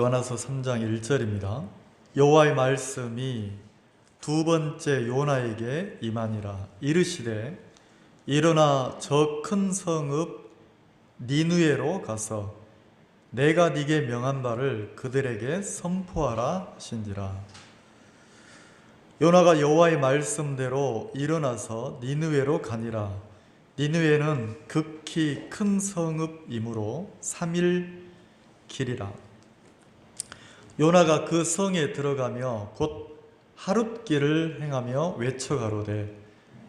요한서 3장 1절입니다. 여호와의 말씀이 두 번째 요나에게 임하니라. 이르시되 일어나 저 큰 성읍 니느웨로 가서 내가 네게 명한 바를 그들에게 선포하라 하신지라. 요나가 여호와의 말씀대로 일어나서 니느웨로 가니라. 니느웨는 극히 큰 성읍이므로 3일 길이라. 요나가 그 성에 들어가며 곧 하룻길을 행하며 외쳐가로되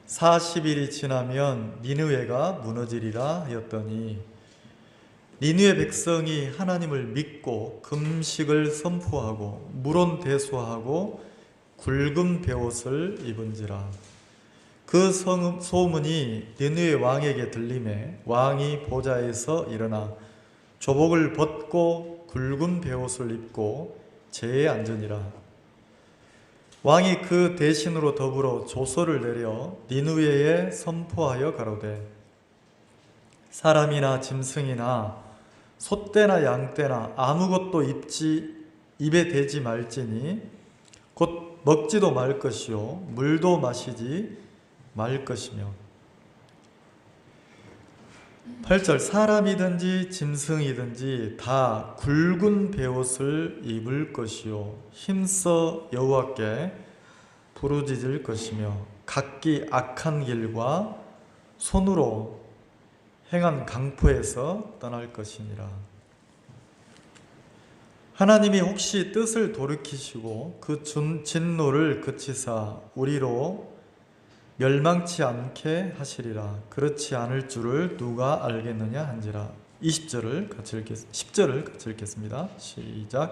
40일이 지나면 니느웨가 무너지리라 하였더니 니느웨 백성이 하나님을 믿고 금식을 선포하고 물온 대수하고 굵은 베옷을 입은지라. 그 소문이 니느웨 왕에게 들리매 왕이 보좌에서 일어나 조복을 벗고 굵은 베옷을 입고 제에 앉으니라. 왕이 그 대신으로 더불어 조서를 내려 니느웨에 선포하여 가로되 사람이나 짐승이나 소떼나 양떼나 아무것도 입에 대지 말지니 곧 먹지도 말 것이요 물도 마시지 말 것이며. 8절 사람이든지 짐승이든지 다 굵은 베옷을 입을 것이요 힘써 여호와께 부르짖을 것이며 각기 악한 길과 손으로 행한 강포에서 떠날 것이니라. 하나님이 혹시 뜻을 돌이키시고 그 진노를 그치사 우리로 멸망치 않게 하시리라. 그렇지 않을 줄을 누가 알겠느냐 한지라. 10절을 같이 읽겠습니다. 시작.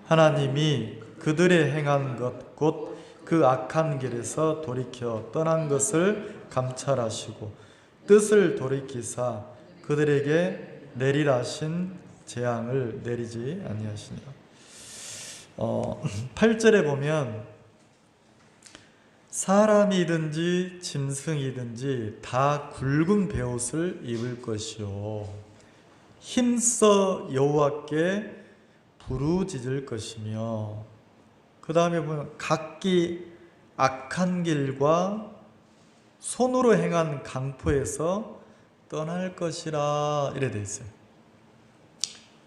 하나님이 그들의 행한 것 곧 그 악한 길에서 돌이켜 떠난 것을 감찰하시고 뜻을 돌이키사 그들에게 내리라 하신 재앙을 내리지 아니하시니라. 8절에 보면 사람이든지 짐승이든지 다 굵은 베옷을 입을 것이요 힘써 여호와께 부르짖을 것이며, 그 다음에 보면 각기 악한 길과 손으로 행한 강포에서 떠날 것이라 이래 돼 있어요.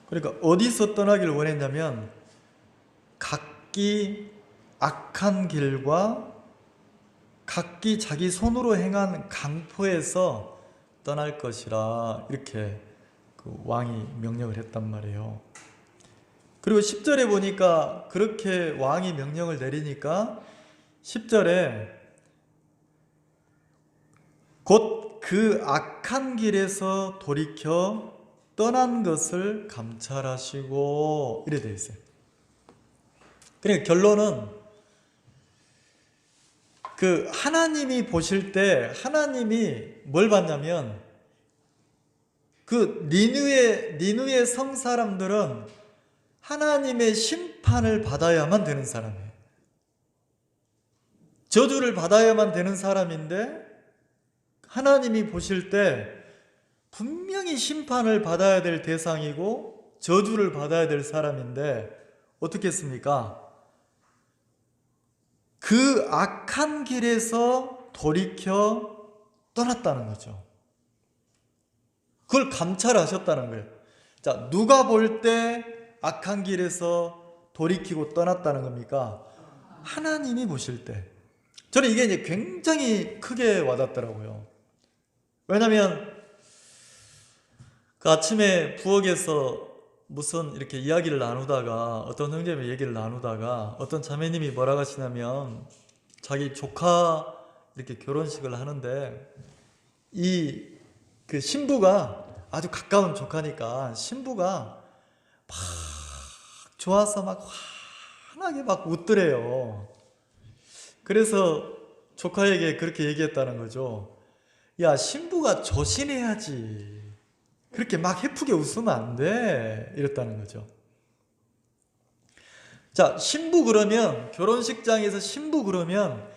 그러니까 어디서 떠나기를 원했냐면 각기 악한 길과 각기 자기 손으로 행한 강포에서 떠날 것이라 이렇게 그 왕이 명령을 했단 말이에요. 그리고 10절에 보니까 그렇게 왕이 명령을 내리니까 10절에 곧 그 악한 길에서 돌이켜 떠난 것을 감찰하시고 이래 되어 있어요. 그러니까 결론은 그 하나님이 보실 때 하나님이 뭘 봤냐면 그 니느웨 성 사람들은 하나님의 심판을 받아야만 되는 사람이에요. 저주를 받아야만 되는 사람인데 하나님이 보실 때 분명히 심판을 받아야 될 대상이고 저주를 받아야 될 사람인데 어떻게 했습니까? 그 악한 길에서 돌이켜 떠났다는 거죠. 그걸 감찰하셨다는 거예요. 자, 누가 볼 때 악한 길에서 돌이키고 떠났다는 겁니까? 하나님이 보실 때. 저는 이게 이제 굉장히 크게 와닿더라고요. 왜냐하면 그 아침에 부엌에서 무슨 이렇게 이야기를 나누다가 어떤 형제님의 얘기를 나누다가 어떤 자매님이 뭐라고 하시냐면 자기 조카 이렇게 결혼식을 하는데 이 그 신부가 아주 가까운 조카니까 신부가 막 좋아서 막 환하게 막 웃더래요. 그래서 조카에게 그렇게 얘기했다는 거죠. 야, 신부가 조심해야지. 그렇게 막 해프게 웃으면 안 돼. 이랬다는 거죠. 자, 신부 그러면 결혼식장에서 신부 그러면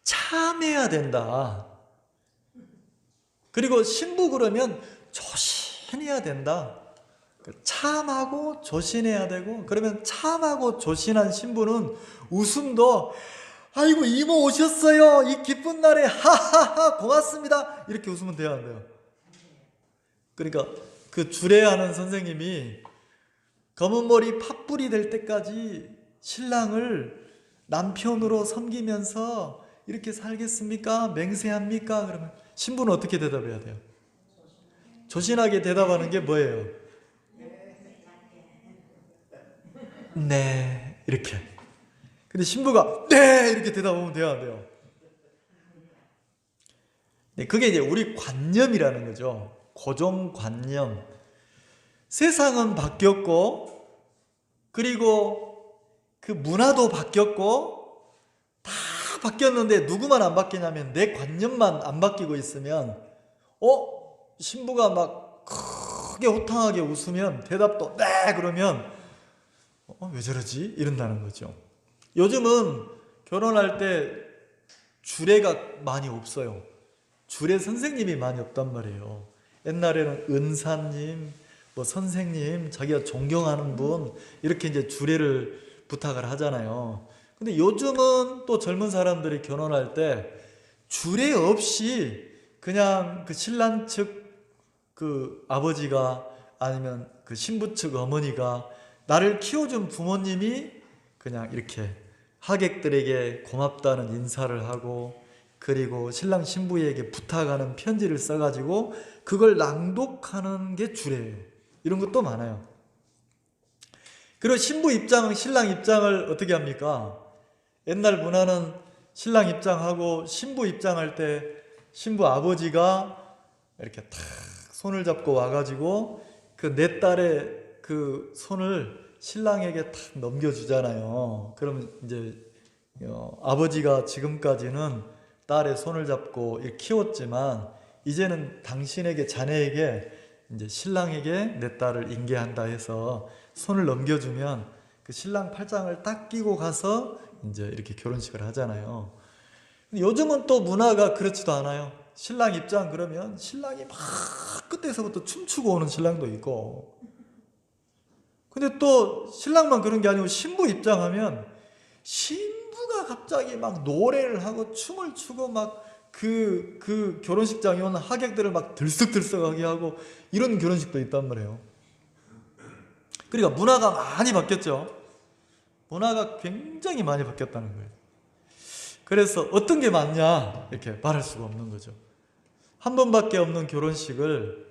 참해야 된다. 그리고 신부 그러면 조심해야 된다. 참하고 조신해야 되고, 그러면 참하고 조신한 신부는 웃음도 아이고 이모 오셨어요, 이 기쁜 날에 하하하 고맙습니다, 이렇게 웃으면 돼야 안 돼요? 그러니까 그 주례하는 선생님이 검은 머리 팥불이 될 때까지 신랑을 남편으로 섬기면서 이렇게 살겠습니까? 맹세합니까? 그러면 신부는 어떻게 대답해야 돼요? 조신하게 대답하는 게 뭐예요? 네, 이렇게. 근데 신부가 네 이렇게 대답하면 돼야 안 돼요? 네, 그게 이제 우리 관념이라는 거죠. 고정관념. 세상은 바뀌었고, 그리고 그 문화도 바뀌었고, 다 바뀌었는데 누구만 안 바뀌냐면 내 관념만 안 바뀌고 있으면, 신부가 막 크게 호탕하게 웃으면 대답도 네 그러면 왜 저러지? 이런다는 거죠. 요즘은 결혼할 때 주례가 많이 없어요. 주례 선생님이 많이 없단 말이에요. 옛날에는 은사님, 뭐 선생님, 자기가 존경하는 분 이렇게 이제 주례를 부탁을 하잖아요. 근데 요즘은 또 젊은 사람들이 결혼할 때 주례 없이 그냥 그 신랑 측 그 아버지가 아니면 그 신부 측 어머니가 나를 키워준 부모님이 그냥 이렇게 하객들에게 고맙다는 인사를 하고, 그리고 신랑 신부에게 부탁하는 편지를 써가지고 그걸 낭독하는 게 주례예요. 이런 것도 많아요. 그리고 신부 입장은 신랑 입장을 어떻게 합니까? 옛날 문화는 신랑 입장하고 신부 입장할 때 신부 아버지가 이렇게 탁 손을 잡고 와가지고 그 내 딸의 그 손을 신랑에게 탁 넘겨주잖아요. 그러면 이제 아버지가 지금까지는 딸의 손을 잡고 키웠지만 이제는 당신에게, 자네에게, 이제 신랑에게 내 딸을 인계한다 해서 손을 넘겨주면 그 신랑 팔짱을 딱 끼고 가서 이제 이렇게 결혼식을 하잖아요. 요즘은 또 문화가 그렇지도 않아요. 신랑 입장 그러면 신랑이 막 끝에서부터 춤추고 오는 신랑도 있고, 근데 또 신랑만 그런 게 아니고 신부 입장하면 신부가 갑자기 막 노래를 하고 춤을 추고 막 그 결혼식장에 오는 하객들을 막 들썩들썩하게 하고 이런 결혼식도 있단 말이에요. 그러니까 문화가 많이 바뀌었죠. 문화가 굉장히 많이 바뀌었다는 거예요. 그래서 어떤 게 맞냐 이렇게 말할 수가 없는 거죠. 한 번밖에 없는 결혼식을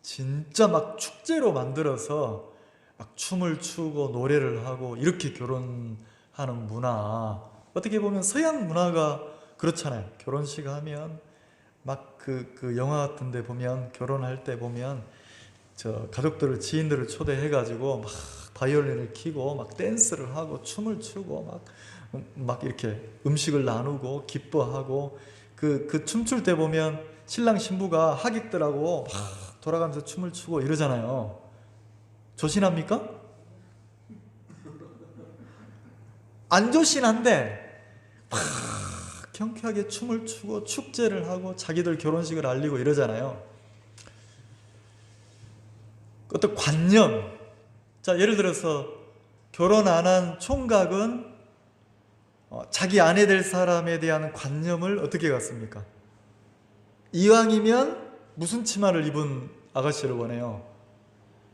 진짜 막 축제로 만들어서 막 춤을 추고 노래를 하고 이렇게 결혼하는 문화, 어떻게 보면 서양 문화가 그렇잖아요. 결혼식 하면 막 그 영화 같은 데 보면 결혼할 때 보면 저 가족들을, 지인들을 초대해가지고 막 바이올린을 켜고 막 댄스를 하고 춤을 추고 막 이렇게 음식을 나누고 기뻐하고, 그 춤출 때 보면 신랑 신부가 하객들하고 막 돌아가면서 춤을 추고 이러잖아요. 조신합니까? 안 조신한데 막 경쾌하게 춤을 추고 축제를 하고 자기들 결혼식을 알리고 이러잖아요. 어떤 관념. 자, 예를 들어서 결혼 안 한 총각은 자기 아내 될 사람에 대한 관념을 어떻게 갖습니까? 이왕이면 무슨 치마를 입은 아가씨를 원해요?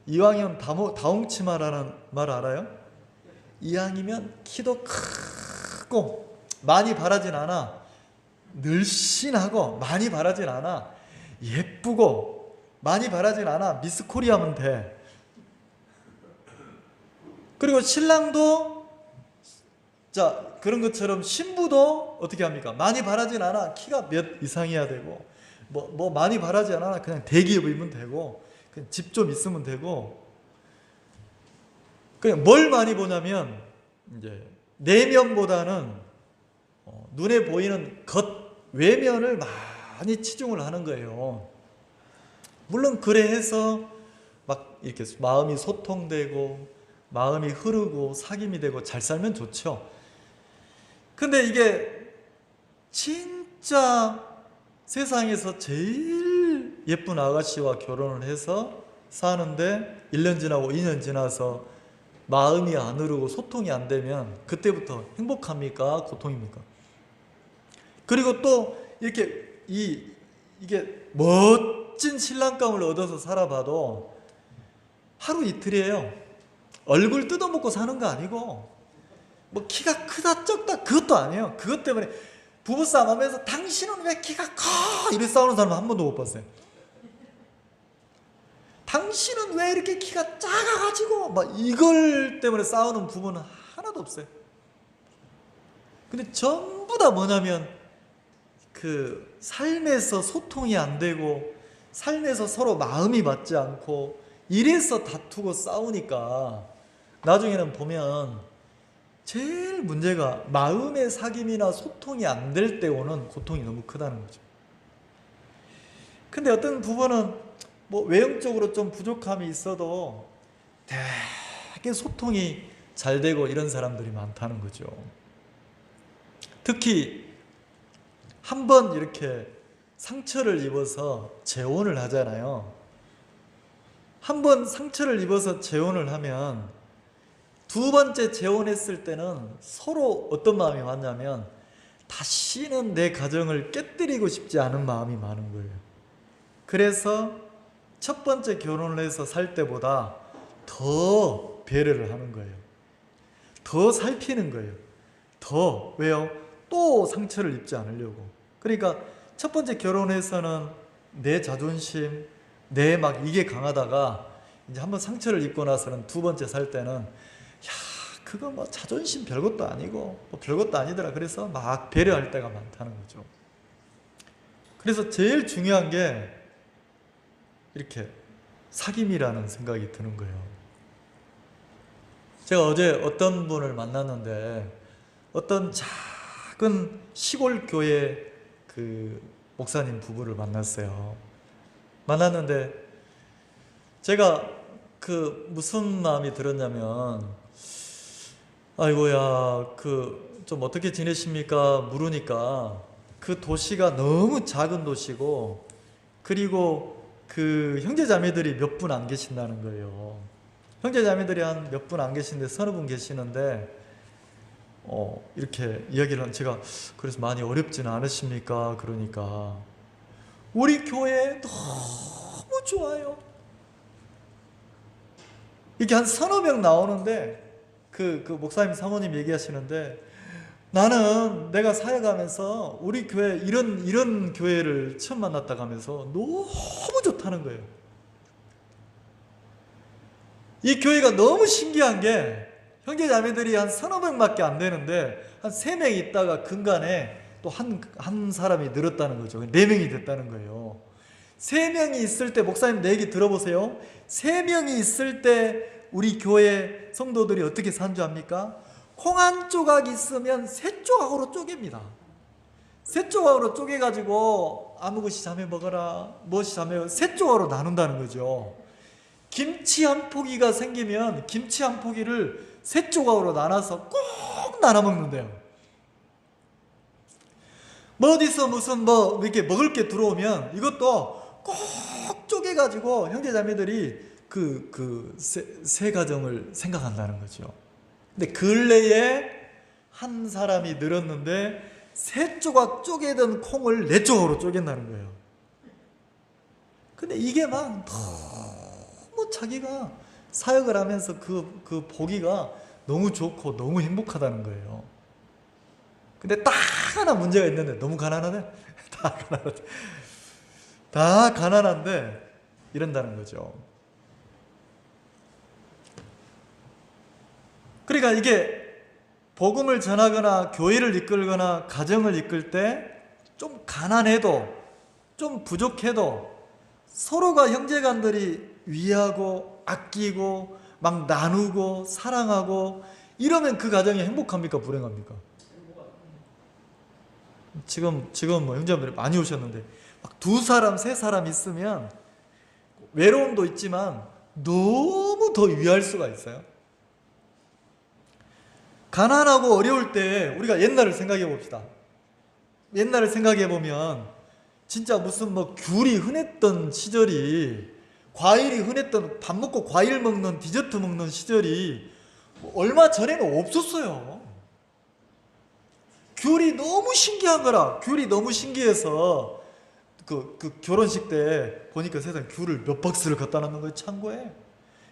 이왕이면 다홍치마라는 말 알아요? 이왕이면 키도 크고 많이 바라진 않아, 늘씬하고 많이 바라진 않아, 예쁘고 많이 바라진 않아, 미스 코리아면 돼. 그리고 신랑도 자 그런 것처럼 신부도 어떻게 합니까? 많이 바라진 않아, 키가 몇 이상이어야 되고 뭐 많이 바라지 않아, 그냥 대기업 입으면 되고 그냥 집 좀 있으면 되고. 그냥 뭘 많이 보냐면 이제 내면보다는 눈에 보이는 겉 외면을 많이 치중을 하는 거예요. 물론 그래 해서 막 이렇게 마음이 소통되고 마음이 흐르고 사귐이 되고 잘 살면 좋죠. 근데 이게 진짜 세상에서 제일 예쁜 아가씨와 결혼을 해서 사는데 1년 지나고 2년 지나서 마음이 안 흐르고 소통이 안 되면 그때부터 행복합니까? 고통입니까? 그리고 또 이렇게 이게 멋진 신랑감을 얻어서 살아봐도 하루 이틀이에요. 얼굴 뜯어먹고 사는 거 아니고 뭐 키가 크다 적다 그것도 아니에요. 그것 때문에 부부싸움 하면서 당신은 왜 키가 커? 이렇게 싸우는 사람 한 번도 못 봤어요. 당신은 왜 이렇게 키가 작아가지고 막 이걸 때문에 싸우는 부부는 하나도 없어요. 근데 전부 다 뭐냐면 그 삶에서 소통이 안 되고 삶에서 서로 마음이 맞지 않고 이래서 다투고 싸우니까 나중에는 보면 제일 문제가 마음의 사귐이나 소통이 안 될 때 오는 고통이 너무 크다는 거죠. 근데 어떤 부부는 뭐 외형적으로 좀 부족함이 있어도 되게 소통이 잘 되고 이런 사람들이 많다는 거죠. 특히 한번 이렇게 상처를 입어서 재혼을 하잖아요. 한번 상처를 입어서 재혼을 하면 두 번째 재혼했을 때는 서로 어떤 마음이 왔냐면 다시는 내 가정을 깨뜨리고 싶지 않은 마음이 많은 거예요. 그래서 첫 번째 결혼을 해서 살 때보다 더 배려를 하는 거예요. 더 살피는 거예요. 더 왜요? 또 상처를 입지 않으려고. 그러니까 첫 번째 결혼해서는 내 자존심, 내 막 이게 강하다가 이제 한번 상처를 입고 나서는 두 번째 살 때는 야 그거 뭐 자존심 별것도 아니고 뭐 별것도 아니더라. 그래서 막 배려할 때가 많다는 거죠. 그래서 제일 중요한 게 이렇게 사귐이라는 생각이 드는 거예요. 제가 어제 어떤 분을 만났는데 어떤 작은 시골 교회 그 목사님 부부를 만났어요. 만났는데 제가 그 무슨 마음이 들었냐면 아이고야 그 좀 어떻게 지내십니까 물으니까 그 도시가 너무 작은 도시고 그리고 그 형제자매들이 몇 분 안 계신다는 거예요. 형제자매들이 한 몇 분 안 계신데 서너 분 계시는데 이렇게 이야기를 한 제가 그래서 많이 어렵지는 않으십니까? 그러니까 우리 교회 너무 좋아요. 이렇게 한 서너 명 나오는데 그 목사님 사모님 얘기하시는데 나는 내가 사역하면서 우리 교회 이런 교회를 처음 만났다고 하면서 너무 좋다는 거예요. 이 교회가 너무 신기한 게 형제자매들이 한 서너 명밖에 안 되는데 한 3명 있다가 근간에 또 한 사람이 늘었다는 거죠. 4명이 됐다는 거예요. 3명이 있을 때 목사님 내 얘기 들어보세요. 3명이 있을 때 우리 교회 성도들이 어떻게 산 줄 압니까? 콩 한 조각 있으면 3조각으로 쪼갭니다. 3조각으로 쪼개가지고 아무것이 자매 먹어라 무엇이 자매 3조각으로 나눈다는 거죠. 김치 한 포기가 생기면 김치 한 포기를 3조각으로 나눠서 꼭 나눠 먹는데요. 뭐 어디서 무슨 뭐 이렇게 먹을 게 들어오면 이것도 꼭 쪼개가지고 형제자매들이 세 가정을 생각한다는 거죠. 근데 근래에 한 사람이 늘었는데 3조각 쪼개던 콩을 4조각으로 쪼갠다는 거예요. 근데 이게 막 너무 자기가 사역을 하면서 그 보기가 너무 좋고 너무 행복하다는 거예요. 근데 딱 하나 문제가 있는데 너무 가난하네. 다 가난한데 이런다는 거죠. 그러니까 이게 복음을 전하거나 교회를 이끌거나 가정을 이끌 때 좀 가난해도 좀 부족해도 서로가 형제간들이 위하고 아끼고 막 나누고 사랑하고 이러면 그 가정이 행복합니까 불행합니까? 지금 뭐 형제분들이 많이 오셨는데 막 2사람 3사람 있으면 외로움도 있지만 너무 더 위할 수가 있어요. 가난하고 어려울 때 우리가 옛날을 생각해 봅시다. 옛날을 생각해 보면 진짜 무슨 뭐 귤이 흔했던 시절이 과일이 흔했던, 밥 먹고 과일 먹는, 디저트 먹는 시절이 얼마 전에는 없었어요. 귤이 너무 신기한 거라. 귤이 너무 신기해서 그 결혼식 때 보니까 세상에 귤을 몇 박스를 갖다 놓는 거예요, 창고에.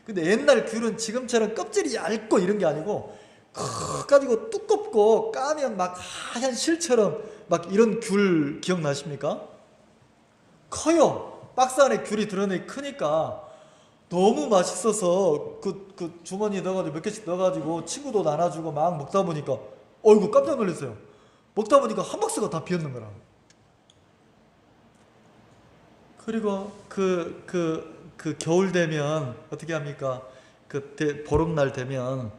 근데 옛날 귤은 지금처럼 껍질이 얇고 이런 게 아니고 가지고 두껍고 까면 막 하얀 실처럼 막 이런 귤 기억나십니까? 커요. 박스 안에 귤이 들어있는 게 크니까 너무 맛있어서 그 주머니에 넣어가지고 몇 개씩 넣어가지고 친구도 나눠주고 막 먹다 보니까 어이구 깜짝 놀랐어요. 먹다 보니까 한 박스가 다 비었는 거라. 그리고 그 겨울 되면 어떻게 합니까? 보름날 되면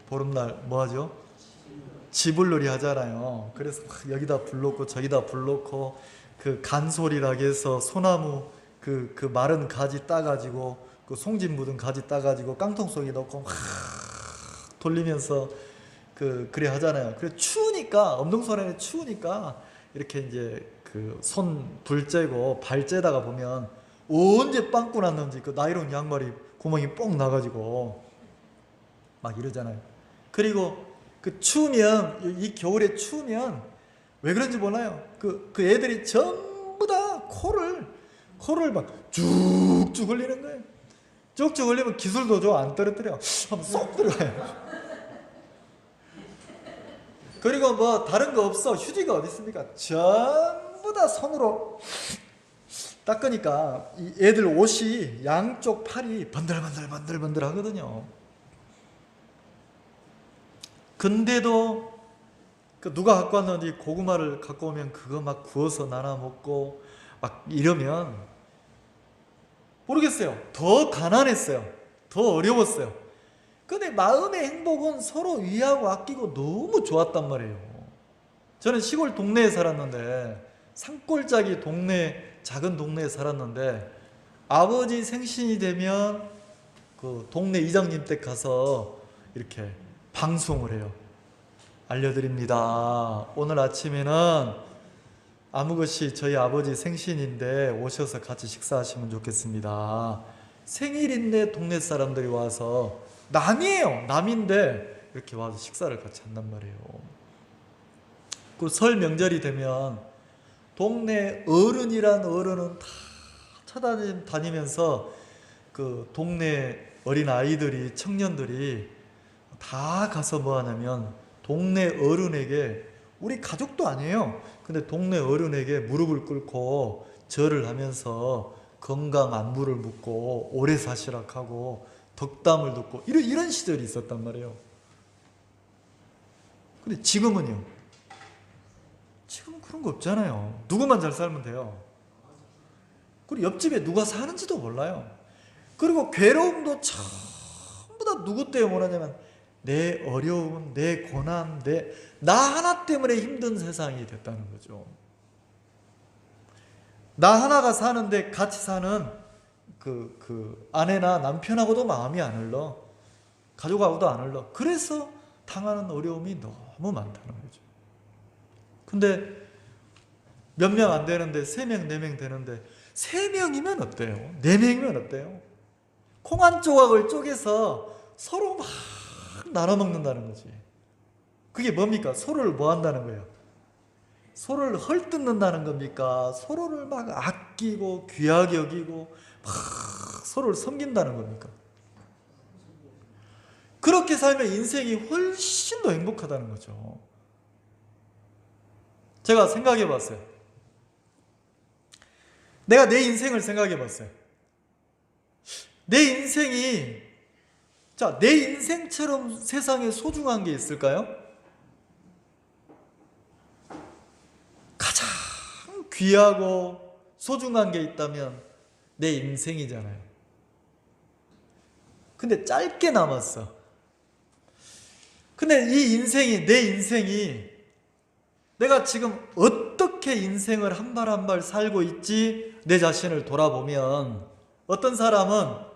보름날 뭐 하죠? 지불놀이 하잖아요. 그래서 막 여기다 불 놓고 저기다 불 놓고 그 간솔이라고 해서 소나무 그 마른 가지 따가지고 그 송진 묻은 가지 따가지고 깡통 속에 넣고 막 돌리면서 그래 하잖아요. 그래 추우니까 엄동설에는 추우니까 이렇게 이제 그 손 불 쬐고 발 쬐다가 보면 언제 빵꾸 났는지 그 나이론 양말이 구멍이 뽕 나가지고 막 이러잖아요. 그리고 그 추우면 이 겨울에 추우면 왜 그런지 몰라요. 그 애들이 전부 다 코를 막 쭉쭉 흘리는 거예요. 쭉쭉 흘리면 기술도 좀 안 떨어뜨려. 한번 쏙 들어가요. 그리고 뭐 다른 거 없어. 휴지가 어디 있습니까? 전부 다 손으로 닦으니까 이 애들 옷이 양쪽 팔이 번들번들 하거든요. 근데도 누가 갖고 왔는지 고구마를 갖고 오면 그거 막 구워서 나눠 먹고 막 이러면 모르겠어요. 더 가난했어요. 더 어려웠어요. 근데 마음의 행복은 서로 위하고 아끼고 너무 좋았단 말이에요. 저는 시골 동네에 살았는데 산골짜기 작은 동네에 살았는데 아버지 생신이 되면 그 동네 이장님 댁 가서 이렇게 방송을 해요. 알려드립니다. 오늘 아침에는 아무것이 저희 아버지 생신인데 오셔서 같이 식사하시면 좋겠습니다. 생일인데 동네 사람들이 와서 남이에요. 남인데 이렇게 와서 식사를 같이 한단 말이에요. 그 설 명절이 되면 동네 어른이란 어른은 다 찾아다니면서 그 동네 어린 아이들이 청년들이 다 가서 뭐 하냐면 동네 어른에게 우리 가족도 아니에요. 근데 동네 어른에게 무릎을 꿇고 절을 하면서 건강 안부를 묻고 오래 사시라 하고 덕담을 듣고 이런 시절이 있었단 말이에요. 근데 지금은요? 지금은 그런 거 없잖아요. 누구만 잘 살면 돼요. 그리고 옆집에 누가 사는지도 몰라요. 그리고 괴로움도 전부 다 누구 때문에 원하냐면 내 어려움, 내 고난, 나 하나 때문에 힘든 세상이 됐다는 거죠. 나 하나가 사는데 같이 사는 그 아내나 남편하고도 마음이 안 흘러. 가족하고도 안 흘러. 그래서 당하는 어려움이 너무 많다는 거죠. 근데 몇 명 안 되는데 3명, 4명 되는데 3명이면 어때요? 4명이면 어때요? 콩 한 조각을 쪼개서 서로 막 나눠 먹는다는 거지. 그게 뭡니까? 서로를 뭐 한다는 거예요? 서로를 헐뜯는다는 겁니까? 서로를 막 아끼고 귀하게 여기고 막 서로를 섬긴다는 겁니까? 그렇게 살면 인생이 훨씬 더 행복하다는 거죠. 제가 생각해 봤어요. 내가 내 인생을 생각해 봤어요. 내 인생이 내 인생처럼 세상에 소중한 게 있을까요? 가장 귀하고 소중한 게 있다면 내 인생이잖아요. 근데 짧게 남았어. 근데 내 인생이 내가 지금 어떻게 인생을 한 발 한 발 살고 있지 내 자신을 돌아보면 어떤 사람은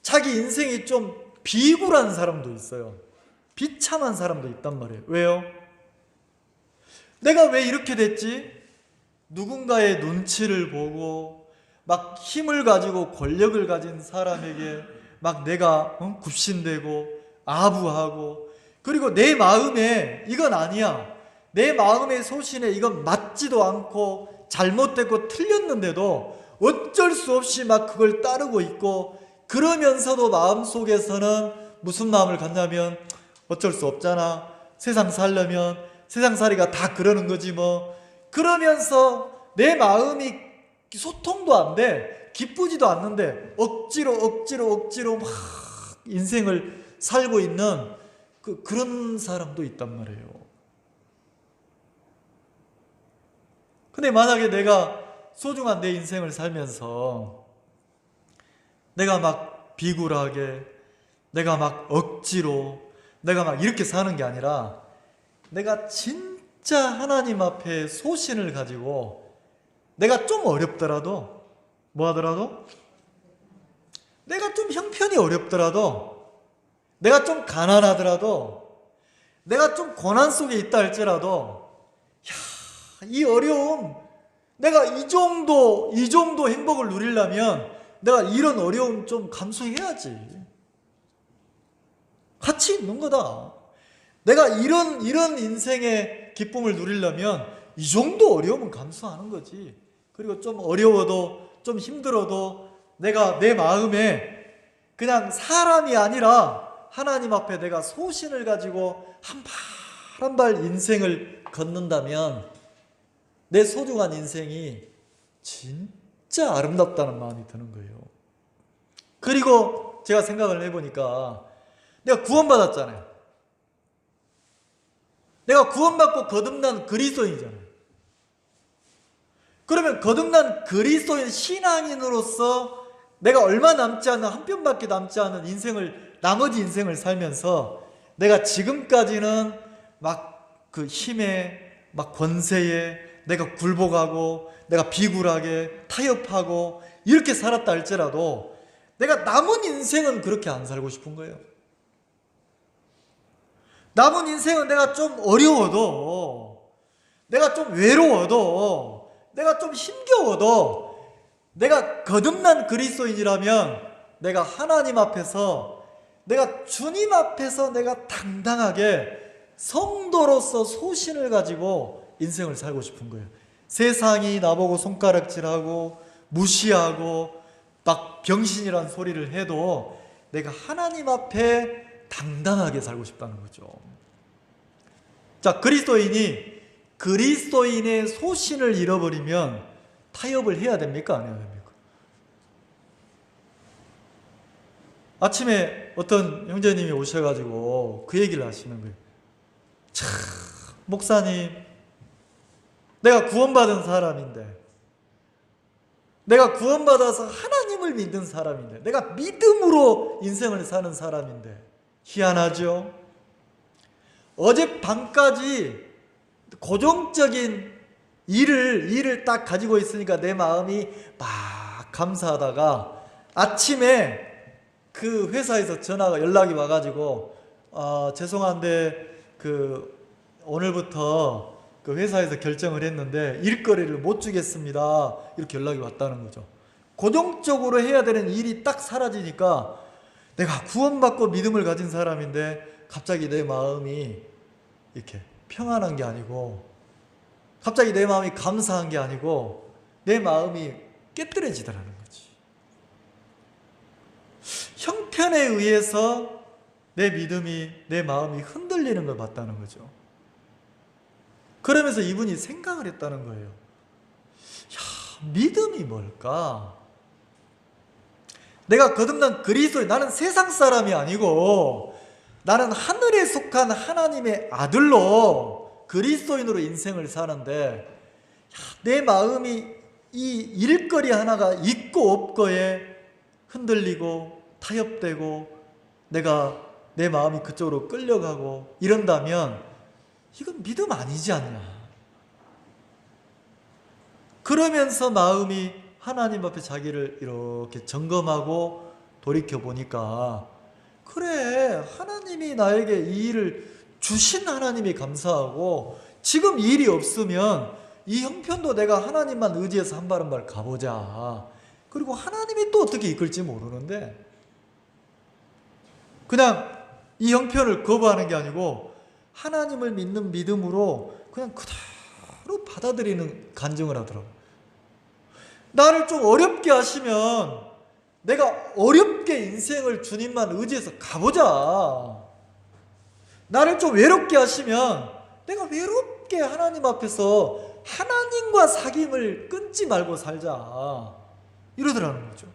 자기 인생이 좀 비굴한 사람도 있어요. 비참한 사람도 있단 말이에요. 왜요? 내가 왜 이렇게 됐지? 누군가의 눈치를 보고 막 힘을 가지고 권력을 가진 사람에게 막 내가 굽신대고 아부하고, 그리고 내 마음에 이건 아니야, 내 마음의 소신에 이건 맞지도 않고 잘못됐고 틀렸는데도 어쩔 수 없이 막 그걸 따르고 있고, 그러면서도 마음속에서는 무슨 마음을 갖냐면 어쩔 수 없잖아, 세상 살려면 세상살이가 다 그러는 거지 뭐. 그러면서 내 마음이 소통도 안 돼, 기쁘지도 않는데 억지로 막 인생을 살고 있는 그런 사람도 있단 말이에요. 근데 만약에 내가 소중한 내 인생을 살면서 내가 막 비굴하게, 내가 막 억지로, 내가 막 이렇게 사는 게 아니라 내가 진짜 하나님 앞에 소신을 가지고, 내가 좀 어렵더라도, 뭐 하더라도, 내가 좀 형편이 어렵더라도, 내가 좀 가난하더라도, 내가 좀 고난 속에 있다 할지라도, 이 어려움, 내가 이 정도 행복을 누리려면 내가 이런 어려움 좀 감수해야지. 같이 있는 거다. 내가 이런 인생의 기쁨을 누리려면 이 정도 어려움은 감수하는 거지. 그리고 좀 어려워도, 좀 힘들어도 내가 내 마음에 그냥 사람이 아니라 하나님 앞에 내가 소신을 가지고 한 발 한 발 인생을 걷는다면 내 소중한 인생이 진짜 아름답다는 마음이 드는 거예요. 그리고 제가 생각을 해보니까 내가 구원받았잖아요. 내가 구원받고 거듭난 그리스도인이잖아요. 그러면 거듭난 그리스도인 신앙인으로서 내가 얼마 남지 않은, 한 편밖에 남지 않은 나머지 인생을 살면서 내가 지금까지는 막 그 힘에, 막 권세에 내가 굴복하고, 내가 비굴하게 타협하고 이렇게 살았다 할지라도 내가 남은 인생은 그렇게 안 살고 싶은 거예요. 남은 인생은 내가 좀 어려워도, 내가 좀 외로워도, 내가 좀 힘겨워도, 내가 거듭난 그리스도인이라면 내가 하나님 앞에서, 내가 주님 앞에서 내가 당당하게 성도로서 소신을 가지고 인생을 살고 싶은 거예요. 세상이 나보고 손가락질하고 무시하고 막 병신이란 소리를 해도 내가 하나님 앞에 당당하게 살고 싶다는 거죠. 자, 그리스도인의 소신을 잃어버리면 타협을 해야 됩니까? 안 해야 됩니까? 아침에 어떤 형제님이 오셔가지고 그 얘기를 하시는 거예요. 참, 목사님, 내가 구원받은 사람인데, 내가 구원받아서 하나님을 믿는 사람인데, 내가 믿음으로 인생을 사는 사람인데 희한하죠? 어젯밤까지 고정적인 일을 딱 가지고 있으니까 내 마음이 막 감사하다가 아침에 그 회사에서 연락이 와가지고 죄송한데 오늘부터 그 회사에서 결정을 했는데 일거리를 못 주겠습니다, 이렇게 연락이 왔다는 거죠. 고정적으로 해야 되는 일이 딱 사라지니까 내가 구원받고 믿음을 가진 사람인데 갑자기 내 마음이 이렇게 평안한 게 아니고, 갑자기 내 마음이 감사한 게 아니고 내 마음이 깨뜨려지더라는 거지. 형편에 의해서 내 믿음이, 내 마음이 흔들리는 걸 봤다는 거죠. 그러면서 이분이 생각을 했다는 거예요. 야, 믿음이 뭘까? 내가 거듭난 그리스도인, 나는 세상 사람이 아니고 나는 하늘에 속한 하나님의 아들로 그리스도인으로 인생을 사는데, 내 마음이 이 일거리 하나가 있고 없고에 흔들리고 타협되고 내 마음이 그쪽으로 끌려가고 이런다면 이건 믿음 아니지 않냐. 그러면서 마음이 하나님 앞에 자기를 이렇게 점검하고 돌이켜보니까, 그래, 하나님이 나에게 이 일을 주신 하나님이 감사하고, 지금 이 일이 없으면 이 형편도 내가 하나님만 의지해서 한 발 한 발 가보자, 그리고 하나님이 또 어떻게 이끌지 모르는데 그냥 이 형편을 거부하는 게 아니고 하나님을 믿는 믿음으로 그냥 그대로 받아들이는 간증을 하더라고요. 나를 좀 어렵게 하시면 내가 어렵게 인생을 주님만 의지해서 가보자. 나를 좀 외롭게 하시면 내가 외롭게 하나님 앞에서 하나님과 사귐을 끊지 말고 살자. 이러더라는 거죠.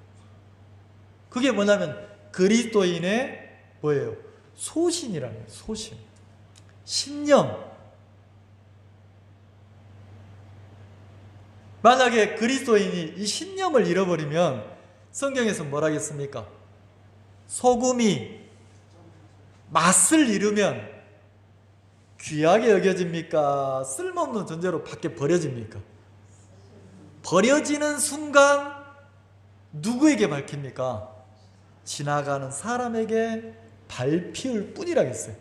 그게 뭐냐면 그리스도인의 뭐예요? 소신이라는 거예요. 소신. 신념. 만약에 그리스도인이 이 신념을 잃어버리면 성경에서 뭐라 하겠습니까? 소금이 맛을 잃으면 귀하게 여겨집니까? 쓸모없는 존재로 밖에 버려집니까? 버려지는 순간 누구에게 밝힙니까? 지나가는 사람에게 밟힐 뿐이라겠어요.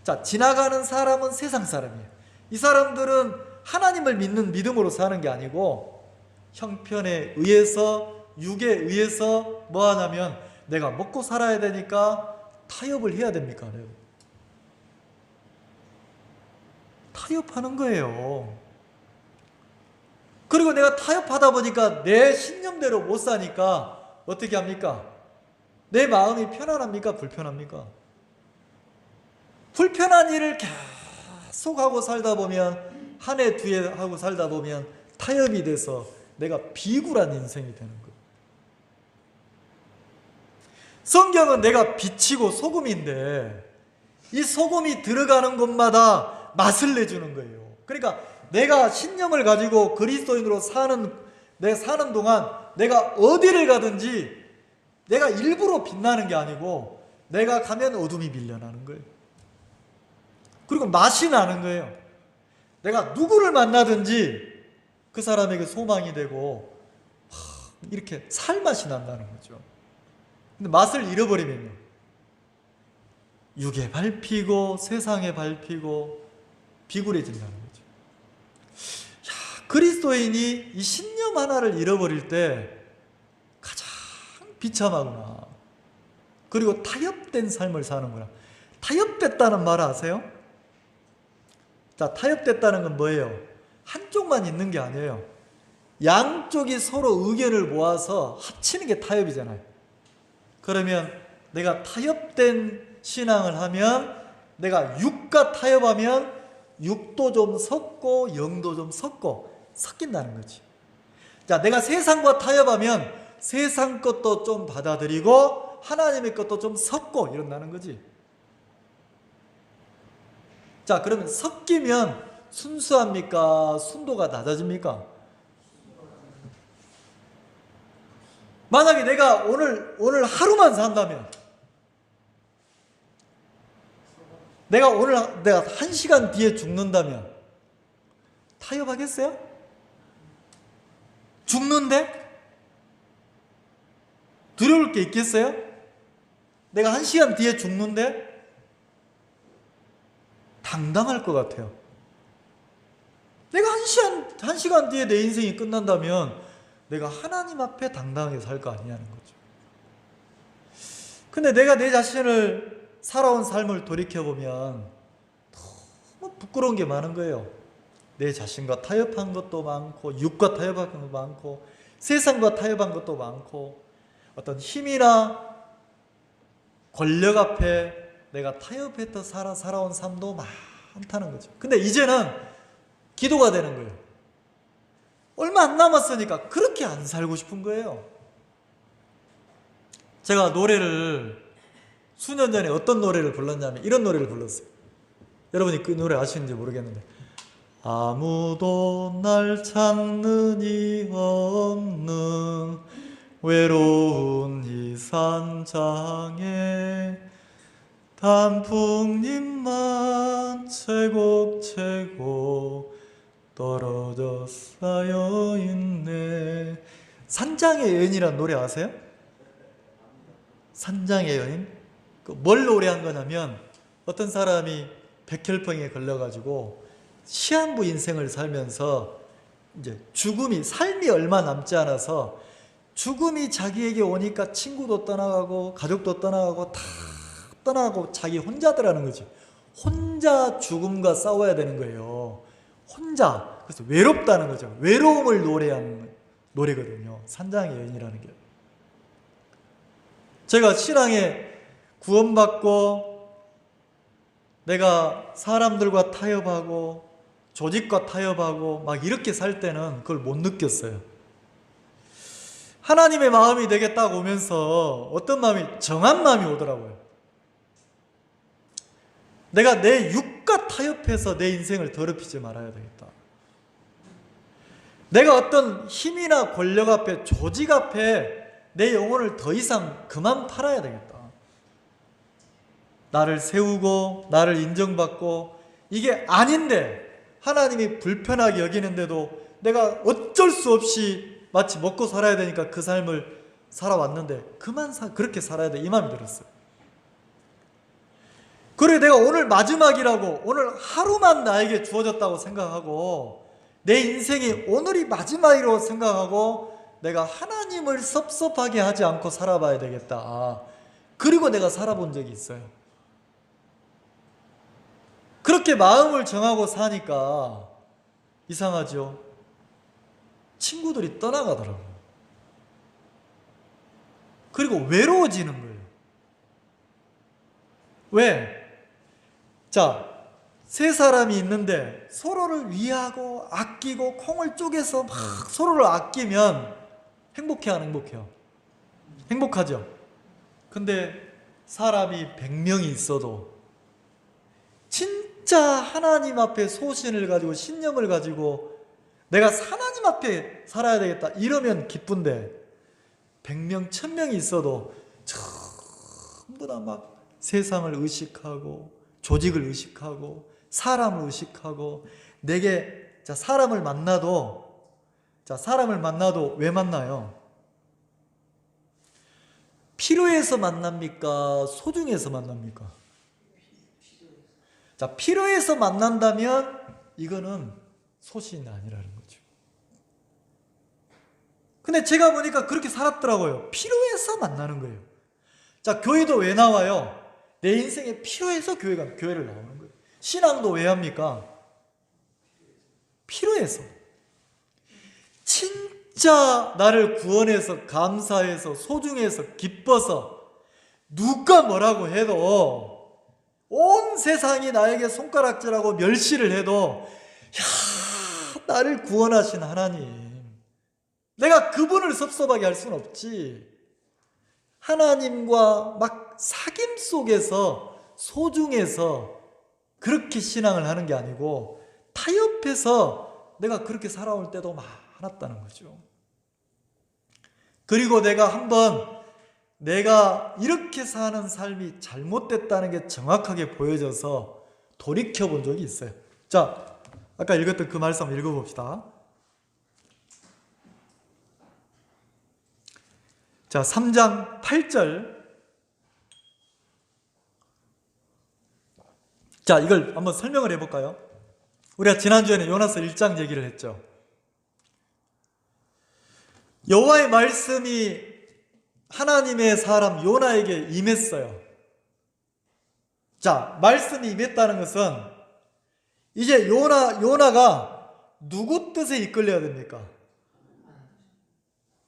자, 지나가는 사람은 세상 사람이에요. 이 사람들은 하나님을 믿는 믿음으로 사는 게 아니고 형편에 의해서, 육에 의해서 뭐 하냐면 내가 먹고 살아야 되니까 타협을 해야 됩니까? 타협하는 거예요. 그리고 내가 타협하다 보니까 내 신념대로 못 사니까 어떻게 합니까? 내 마음이 편안합니까? 불편합니까? 불편한 일을 계속 하고 살다 보면 한 해, 두 해 하고 살다 보면 타협이 돼서 내가 비굴한 인생이 되는 거예요. 성경은 내가 빛이고 소금인데 이 소금이 들어가는 곳마다 맛을 내주는 거예요. 그러니까 내가 신념을 가지고 그리스도인으로 내가 사는 동안 내가 어디를 가든지 내가 일부러 빛나는 게 아니고 내가 가면 어둠이 밀려나는 거예요. 그리고 맛이 나는 거예요. 내가 누구를 만나든지 그 사람에게 소망이 되고 이렇게 살맛이 난다는 거죠. 근데 맛을 잃어버리면요, 육에 밟히고 세상에 밟히고 비굴해진다는 거죠. 그리스도인이 이 신념 하나를 잃어버릴 때 가장 비참하구나. 그리고 타협된 삶을 사는구나. 타협됐다는 말 아세요? 자, 타협됐다는 건 뭐예요? 한쪽만 있는 게 아니에요. 양쪽이 서로 의견을 모아서 합치는 게 타협이잖아요. 그러면 내가 타협된 신앙을 하면, 내가 육과 타협하면 육도 좀 섞고 영도 좀 섞인다는 거지. 자, 내가 세상과 타협하면 세상 것도 좀 받아들이고 하나님의 것도 좀 섞고 이런다는 거지. 자, 그러면 섞이면 순수합니까? 순도가 낮아집니까? 만약에 내가 오늘 하루만 산다면, 내가 1시간 뒤에 죽는다면 타협하겠어요? 죽는데? 두려울 게 있겠어요? 내가 1시간 뒤에 죽는데? 당당할 것 같아요. 내가 1시간 뒤에 내 인생이 끝난다면 내가 하나님 앞에 당당하게 살 거 아니냐는 거죠. 근데 내가 내 자신을 살아온 삶을 돌이켜보면 너무 부끄러운 게 많은 거예요. 내 자신과 타협한 것도 많고, 육과 타협한 것도 많고, 세상과 타협한 것도 많고, 어떤 힘이나 권력 앞에 내가 타협해서 살아온 삶도 많다는 거죠. 근데 이제는 기도가 되는 거예요. 얼마 안 남았으니까 그렇게 안 살고 싶은 거예요. 제가 노래를 수년 전에 어떤 노래를 불렀냐면 이런 노래를 불렀어요. 여러분이 그 노래 아시는지 모르겠는데, 아무도 날 찾는 이 없는 외로운 이 산장에 단풍잎만 채곡채곡 떨어져 쌓여 있네. 산장의 여인이라는 노래 아세요? 산장의 여인? 뭘 노래한 거냐면, 어떤 사람이 백혈병에 걸려가지고 시한부 인생을 살면서 이제 삶이 얼마 남지 않아서 죽음이 자기에게 오니까 친구도 떠나가고 가족도 떠나가고 다 떠나고 자기 혼자더라는 거지. 혼자 죽음과 싸워야 되는 거예요. 혼자. 그래서 외롭다는 거죠. 외로움을 노래하는 노래거든요. 산장의 여인이라는 게. 제가 신앙에 구원받고 내가 사람들과 타협하고 조직과 타협하고 막 이렇게 살 때는 그걸 못 느꼈어요. 하나님의 마음이 내게 딱 오면서 어떤 마음이, 정한 마음이 오더라고요. 내가 내 육과 타협해서 내 인생을 더럽히지 말아야 되겠다. 내가 어떤 힘이나 권력 앞에, 조직 앞에 내 영혼을 더 이상 그만 팔아야 되겠다. 나를 세우고 나를 인정받고 이게 아닌데 하나님이 불편하게 여기는데도 내가 어쩔 수 없이 마치 먹고 살아야 되니까 그 삶을 살아왔는데 그렇게 살아야 돼, 이 마음이 들었어요. 그래, 내가 오늘 마지막이라고, 오늘 하루만 나에게 주어졌다고 생각하고 내 인생이 오늘이 마지막이라고 생각하고 내가 하나님을 섭섭하게 하지 않고 살아봐야 되겠다. 그리고 내가 살아본 적이 있어요. 그렇게 마음을 정하고 사니까 이상하죠? 친구들이 떠나가더라고요. 그리고 외로워지는 거예요. 왜? 자, 세 사람이 있는데 서로를 위하고 아끼고 콩을 쪼개서 막 서로를 아끼면 행복해요, 안 행복해요? 행복하죠? 근데 사람이 100명이 있어도 진짜 하나님 앞에 소신을 가지고 신념을 가지고 내가 하나님 앞에 살아야 되겠다 이러면 기쁜데 100명, 1000명이 있어도 전부 다 막 세상을 의식하고 조직을 의식하고 사람을 의식하고 내게 사람을 만나도 왜 만나요? 필요해서 만납니까? 소중해서 만납니까? 자, 필요해서 만난다면 이거는 소신이 아니라는 거죠. 근데 제가 보니까 그렇게 살았더라고요. 필요해서 만나는 거예요. 자, 교회도 왜 나와요? 내 인생에 필요해서 교회를 나오는 거예요. 신앙도 왜 합니까? 필요해서. 진짜 나를 구원해서 감사해서 소중해서 기뻐서 누가 뭐라고 해도 온 세상이 나에게 손가락질하고 멸시를 해도 나를 구원하신 하나님, 내가 그분을 섭섭하게 할 수는 없지. 하나님과 막 사귐 속에서 소중해서 그렇게 신앙을 하는 게 아니고 타협해서 내가 그렇게 살아올 때도 많았다는 거죠. 그리고 내가 한번 내가 이렇게 사는 삶이 잘못됐다는 게 정확하게 보여져서 돌이켜 본 적이 있어요. 자, 아까 읽었던 그 말씀 한번 읽어봅시다. 자, 3장 8절. 자, 이걸 한번 설명을 해볼까요? 우리가 지난주에는 요나서 1장 얘기를 했죠. 여호와의 말씀이 하나님의 사람 요나에게 임했어요. 자, 말씀이 임했다는 것은 이제 요나가 누구 뜻에 이끌려야 됩니까?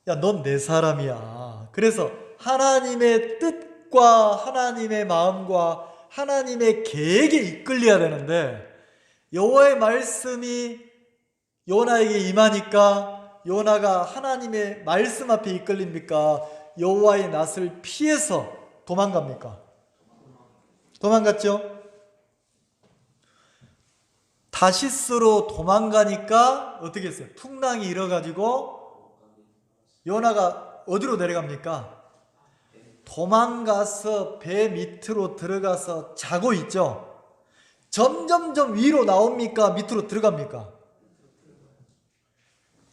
야, 넌 내 사람이야. 그래서 하나님의 뜻과 하나님의 마음과 하나님의 계획에 이끌려야 되는데 여호와의 말씀이 요나에게 임하니까 요나가 하나님의 말씀 앞에 이끌립니까? 여호와의 낯을 피해서 도망갑니까? 도망갔죠? 다시스로 도망가니까 어떻게 했어요? 풍랑이 일어가지고 요나가 어디로 내려갑니까? 도망가서 배 밑으로 들어가서 자고 있죠? 점점점 위로 나옵니까? 밑으로 들어갑니까?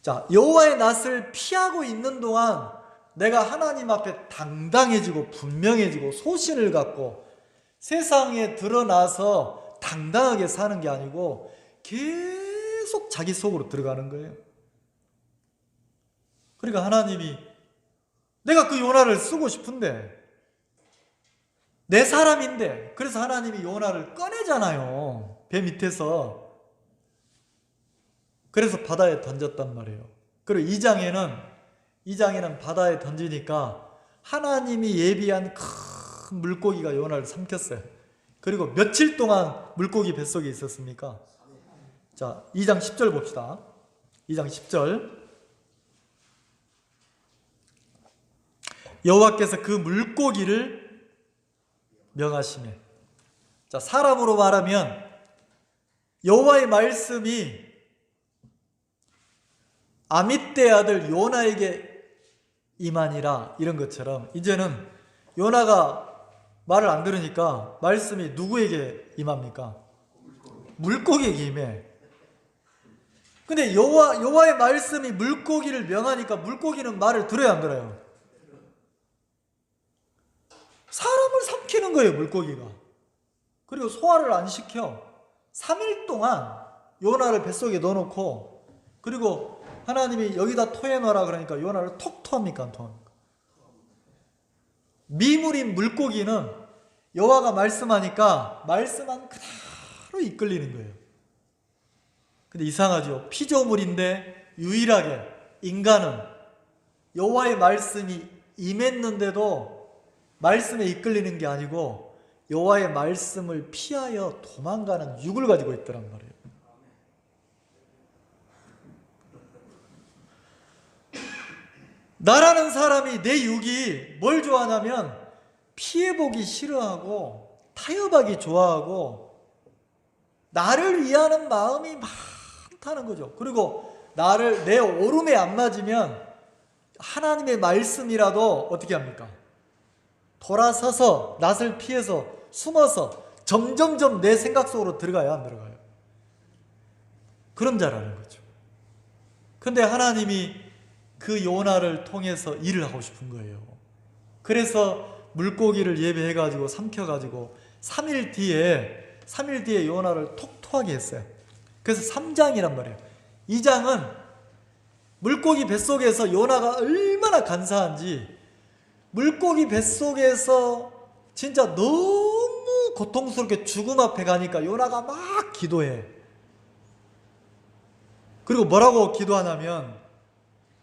자, 여호와의 낯을 피하고 있는 동안 내가 하나님 앞에 당당해지고 분명해지고 소신을 갖고 세상에 드러나서 당당하게 사는 게 아니고 계속 자기 속으로 들어가는 거예요. 그러니까 하나님이 내가 그 요나를 쓰고 싶은데, 내 사람인데. 그래서 하나님이 요나를 꺼내잖아요, 배 밑에서. 그래서 바다에 던졌단 말이에요. 그리고 2장에는 바다에 던지니까 하나님이 예비한 큰 물고기가 요나를 삼켰어요. 그리고 며칠 동안 물고기 뱃속에 있었습니까? 자, 2장 10절 봅시다. 2장 10절. 여호와께서 그 물고기를 명하시매. 자, 사람으로 말하면 여호와의 말씀이 아미떼 아들 요나에게 임하니라, 이런 것처럼 이제는 요나가 말을 안 들으니까 말씀이 누구에게 임합니까? 물고기에게 임해. 근데 여호와의 말씀이 물고기를 명하니까 물고기는 말을 들어야 안 들어요? 사람을 삼키는 거예요, 물고기가. 그리고 소화를 안 시켜. 3일 동안 요나를 뱃속에 넣어놓고, 그리고 하나님이 여기다 토해놔라 그러니까 요나를 톡 토합니까, 안 토합니까? 미물인 물고기는 여호와가 말씀하니까 말씀한 그대로 이끌리는 거예요. 근데 이상하죠. 피조물인데 유일하게 인간은 여호와의 말씀이 임했는데도 말씀에 이끌리는 게 아니고 여호와의 말씀을 피하여 도망가는 육을 가지고 있더란 말이에요. 나라는 사람이, 내 육이 뭘 좋아하냐면 피해보기 싫어하고 타협하기 좋아하고 나를 위하는 마음이 많다는 거죠. 그리고 내 오름에 안 맞으면 하나님의 말씀이라도 어떻게 합니까? 돌아서서 낯을 피해서 숨어서 점점점 내 생각 속으로 들어가요, 안 들어가요? 그런 자라는 거죠. 근데 하나님이 그 요나를 통해서 일을 하고 싶은 거예요. 그래서 물고기를 예배해가지고 삼켜가지고 3일 뒤에 요나를 톡 토하게 했어요. 그래서 3장이란 말이에요. 2장은 물고기 뱃속에서 요나가 얼마나 간사한지, 물고기 뱃속에서 진짜 너무 고통스럽게 죽음 앞에 가니까 요나가 막 기도해. 그리고 뭐라고 기도하냐면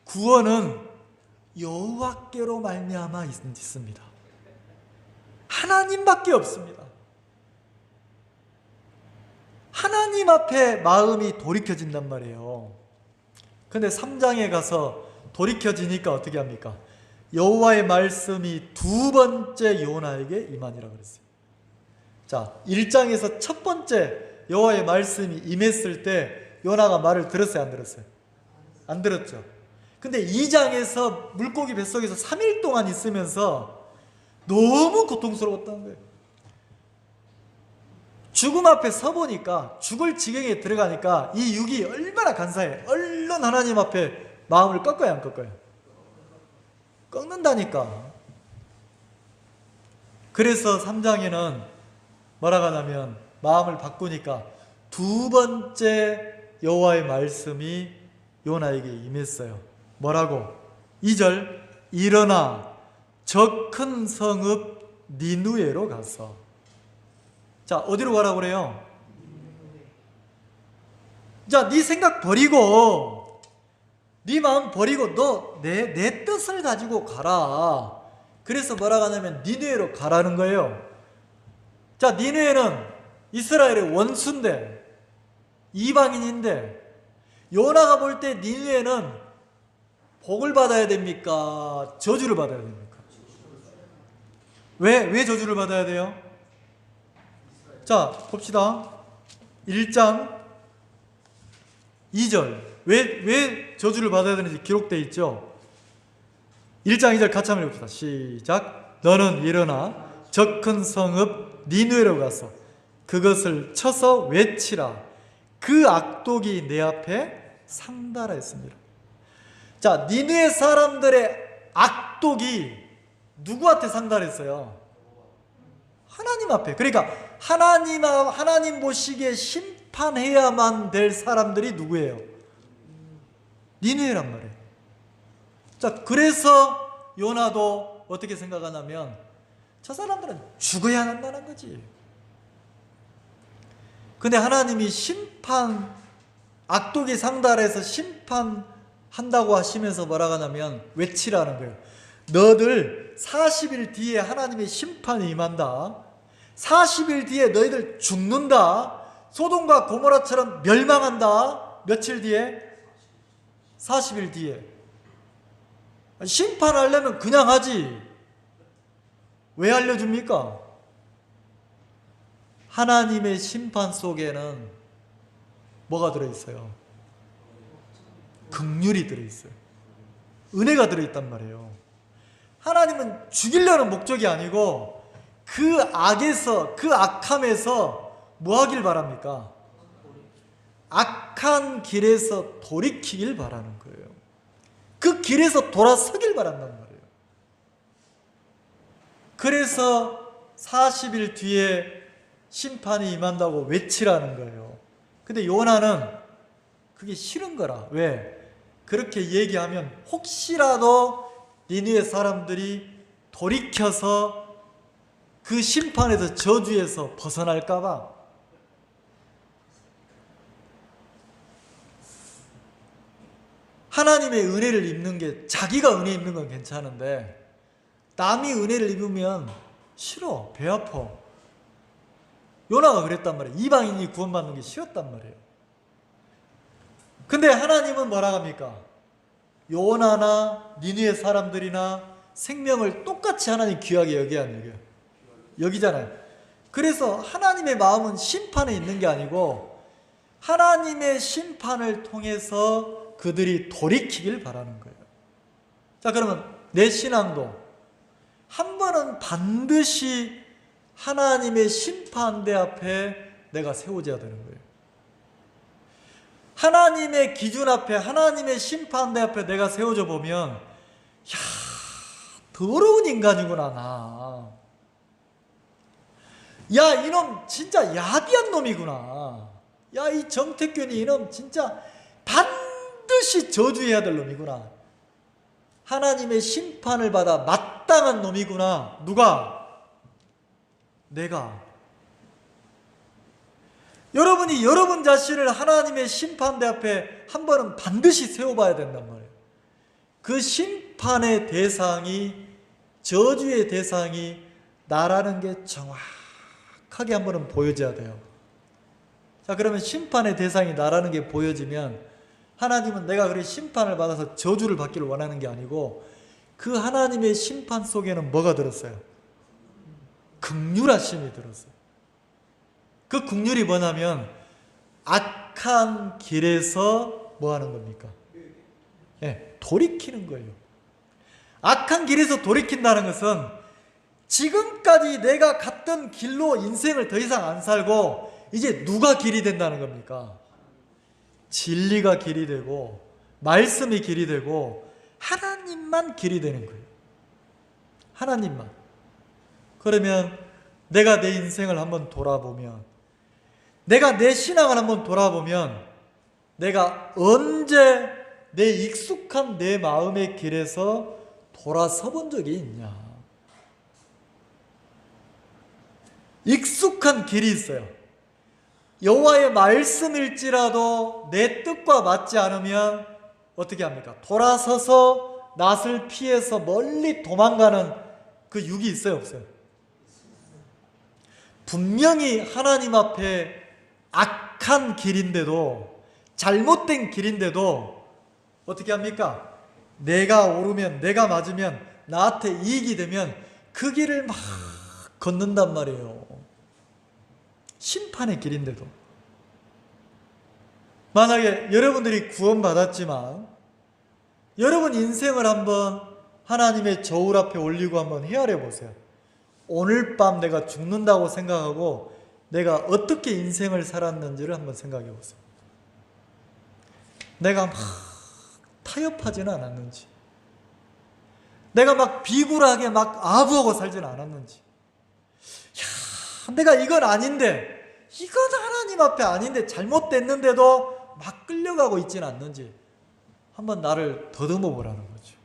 구원은 여호와께로 말미암아 있습니다. 하나님밖에 없습니다. 하나님 앞에 마음이 돌이켜진단 말이에요. 근데 3장에 가서 돌이켜지니까 어떻게 합니까? 여호와의 말씀이 두 번째 요나에게 임하니라 그랬어요. 자, 1장에서 첫 번째 여호와의 말씀이 임했을 때 요나가 말을 들었어요, 안 들었어요? 안 들었죠. 근데 2장에서 물고기 뱃속에서 3일 동안 있으면서 너무 고통스러웠다는 거예요. 죽음 앞에 서보니까, 죽을 지경에 들어가니까 이 육이 얼마나 간사해. 얼른 하나님 앞에 마음을 꺾어야 안 꺾어요? 꺾는다니까. 그래서 3장에는 뭐라고 하냐면 마음을 바꾸니까 두 번째 여호와의 말씀이 요나에게 임했어요. 뭐라고? 2절, 일어나 저 큰 성읍 니누에로 가서. 자, 어디로 가라고 그래요? 자, 네 생각 버리고, 네 마음 버리고 너 내 뜻을 가지고 가라. 그래서 뭐라고 하냐면 니누에로 가라는 거예요. 자, 니누에는 이스라엘의 원수인데, 이방인인데, 요나가 볼 때 니누에는 복을 받아야 됩니까? 저주를 받아야 됩니까? 왜 저주를 받아야 돼요? 자, 봅시다. 1장 2절. 왜 저주를 받아야 되는지 기록되어 있죠? 1장 2절 같이 한번 해봅시다. 시작. 너는 일어나 저 큰 성읍 니누에로 가서 그것을 쳐서 외치라. 그 악독이 내 앞에 상달하 했습니다. 자, 니느웨 사람들의 악독이 누구한테 상달했어요? 하나님 앞에. 그러니까 하나님 보시기에 심판해야만 될 사람들이 누구예요? 니느웨란 말이에요. 자, 그래서 요나도 어떻게 생각하냐면 저 사람들은 죽어야 한다는 거지. 근데 하나님이 악독이 상달해서 심판한다고 하시면서 뭐라고 하냐면 외치라는 거예요. 너들 40일 뒤에 하나님의 심판이 임한다. 40일 뒤에 너희들 죽는다. 소돔과 고모라처럼 멸망한다. 며칠 뒤에? 40일 뒤에. 심판하려면 그냥 하지. 왜 알려줍니까? 하나님의 심판 속에는 뭐가 들어있어요? 긍휼이 들어있어요. 은혜가 들어있단 말이에요. 하나님은 죽이려는 목적이 아니고 그 악에서, 그 악함에서 뭐 하길 바랍니까? 악한 길에서 돌이키길 바라는 거예요. 그 길에서 돌아서길 바란단 말이에요. 그래서 40일 뒤에 심판이 임한다고 외치라는 거예요. 근데 요나는 그게 싫은 거라. 왜? 그렇게 얘기하면 혹시라도 니느웨 사람들이 돌이켜서 그 심판에서 저주에서 벗어날까 봐. 하나님의 은혜를 입는 게, 자기가 은혜 입는 건 괜찮은데 남이 은혜를 입으면 싫어. 배 아파. 요나가 그랬단 말이에요. 이방인이 구원받는 게 싫었단 말이에요. 근데 하나님은 뭐라 합니까? 요나나 니느웨 사람들이나 생명을 똑같이 하나님 귀하게 여기잖아요. 그래서 하나님의 마음은 심판에 있는 게 아니고 하나님의 심판을 통해서 그들이 돌이키길 바라는 거예요. 자, 그러면 내 신앙도 한 번은 반드시 하나님의 심판대 앞에 내가 세워져야 되는 거예요. 하나님의 기준 앞에, 하나님의 심판대 앞에 내가 세워져 보면, 야, 더러운 인간이구나, 나. 야, 이놈 진짜 야비한 놈이구나. 야, 이 정태균이 이놈 진짜 반드시 저주해야 될 놈이구나. 하나님의 심판을 받아 마땅한 놈이구나. 누가? 내가. 여러분이 여러분 자신을 하나님의 심판대 앞에 한 번은 반드시 세워봐야 된단 말이에요. 그 심판의 대상이, 저주의 대상이 나라는 게 정확하게 한 번은 보여져야 돼요. 자, 그러면 심판의 대상이 나라는 게 보여지면 하나님은 내가 그래 심판을 받아서 저주를 받기를 원하는 게 아니고 그 하나님의 심판 속에는 뭐가 들었어요? 긍휼하심이 들었어요. 그 긍휼이 뭐냐면 악한 길에서 뭐 하는 겁니까? 네, 돌이키는 거예요. 악한 길에서 돌이킨다는 것은 지금까지 내가 갔던 길로 인생을 더 이상 안 살고 이제 누가 길이 된다는 겁니까? 진리가 길이 되고 말씀이 길이 되고 하나님만 길이 되는 거예요. 하나님만. 그러면 내가 내 인생을 한번 돌아보면, 내가 내 신앙을 한번 돌아보면 내가 언제 내 익숙한 내 마음의 길에서 돌아서 본 적이 있냐? 익숙한 길이 있어요. 여호와의 말씀일지라도 내 뜻과 맞지 않으면 어떻게 합니까? 돌아서서 낯을 피해서 멀리 도망가는 그 육이 있어요, 없어요? 분명히 하나님 앞에 악한 길인데도, 잘못된 길인데도 어떻게 합니까? 내가 오르면, 내가 맞으면, 나한테 이익이 되면 그 길을 막 걷는단 말이에요. 심판의 길인데도. 만약에 여러분들이 구원받았지만 여러분 인생을 한번 하나님의 저울 앞에 올리고 한번 헤아려 보세요. 오늘 밤 내가 죽는다고 생각하고 내가 어떻게 인생을 살았는지를 한번 생각해 보세요. 내가 막 타협하지는 않았는지, 내가 막 비굴하게 막 아부하고 살지는 않았는지, 야, 내가 이건 아닌데, 이건 하나님 앞에 아닌데 잘못됐는데도 막 끌려가고 있지는 않는지 한번 나를 더듬어 보라는 거죠.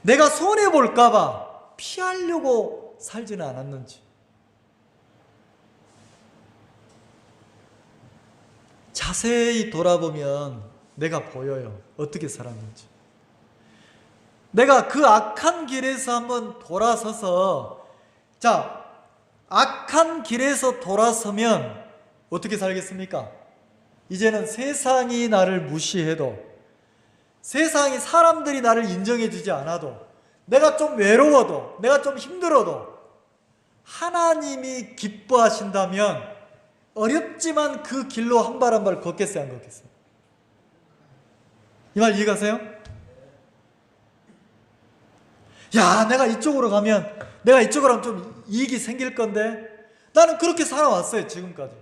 내가 손해볼까봐 피하려고 살지는 않았는지. 자세히 돌아보면 내가 보여요. 어떻게 살았는지. 내가 그 악한 길에서 한번 돌아서서, 자, 악한 길에서 돌아서면 어떻게 살겠습니까? 이제는 세상이 나를 무시해도, 세상이 사람들이 나를 인정해 주지 않아도, 내가 좀 외로워도, 내가 좀 힘들어도 하나님이 기뻐하신다면 어렵지만 그 길로 한 발 한 발 걷겠어요, 안 걷겠어요? 이 말 이해가세요? 야, 내가 이쪽으로 가면 좀 이익이 생길 건데, 나는 그렇게 살아왔어요, 지금까지.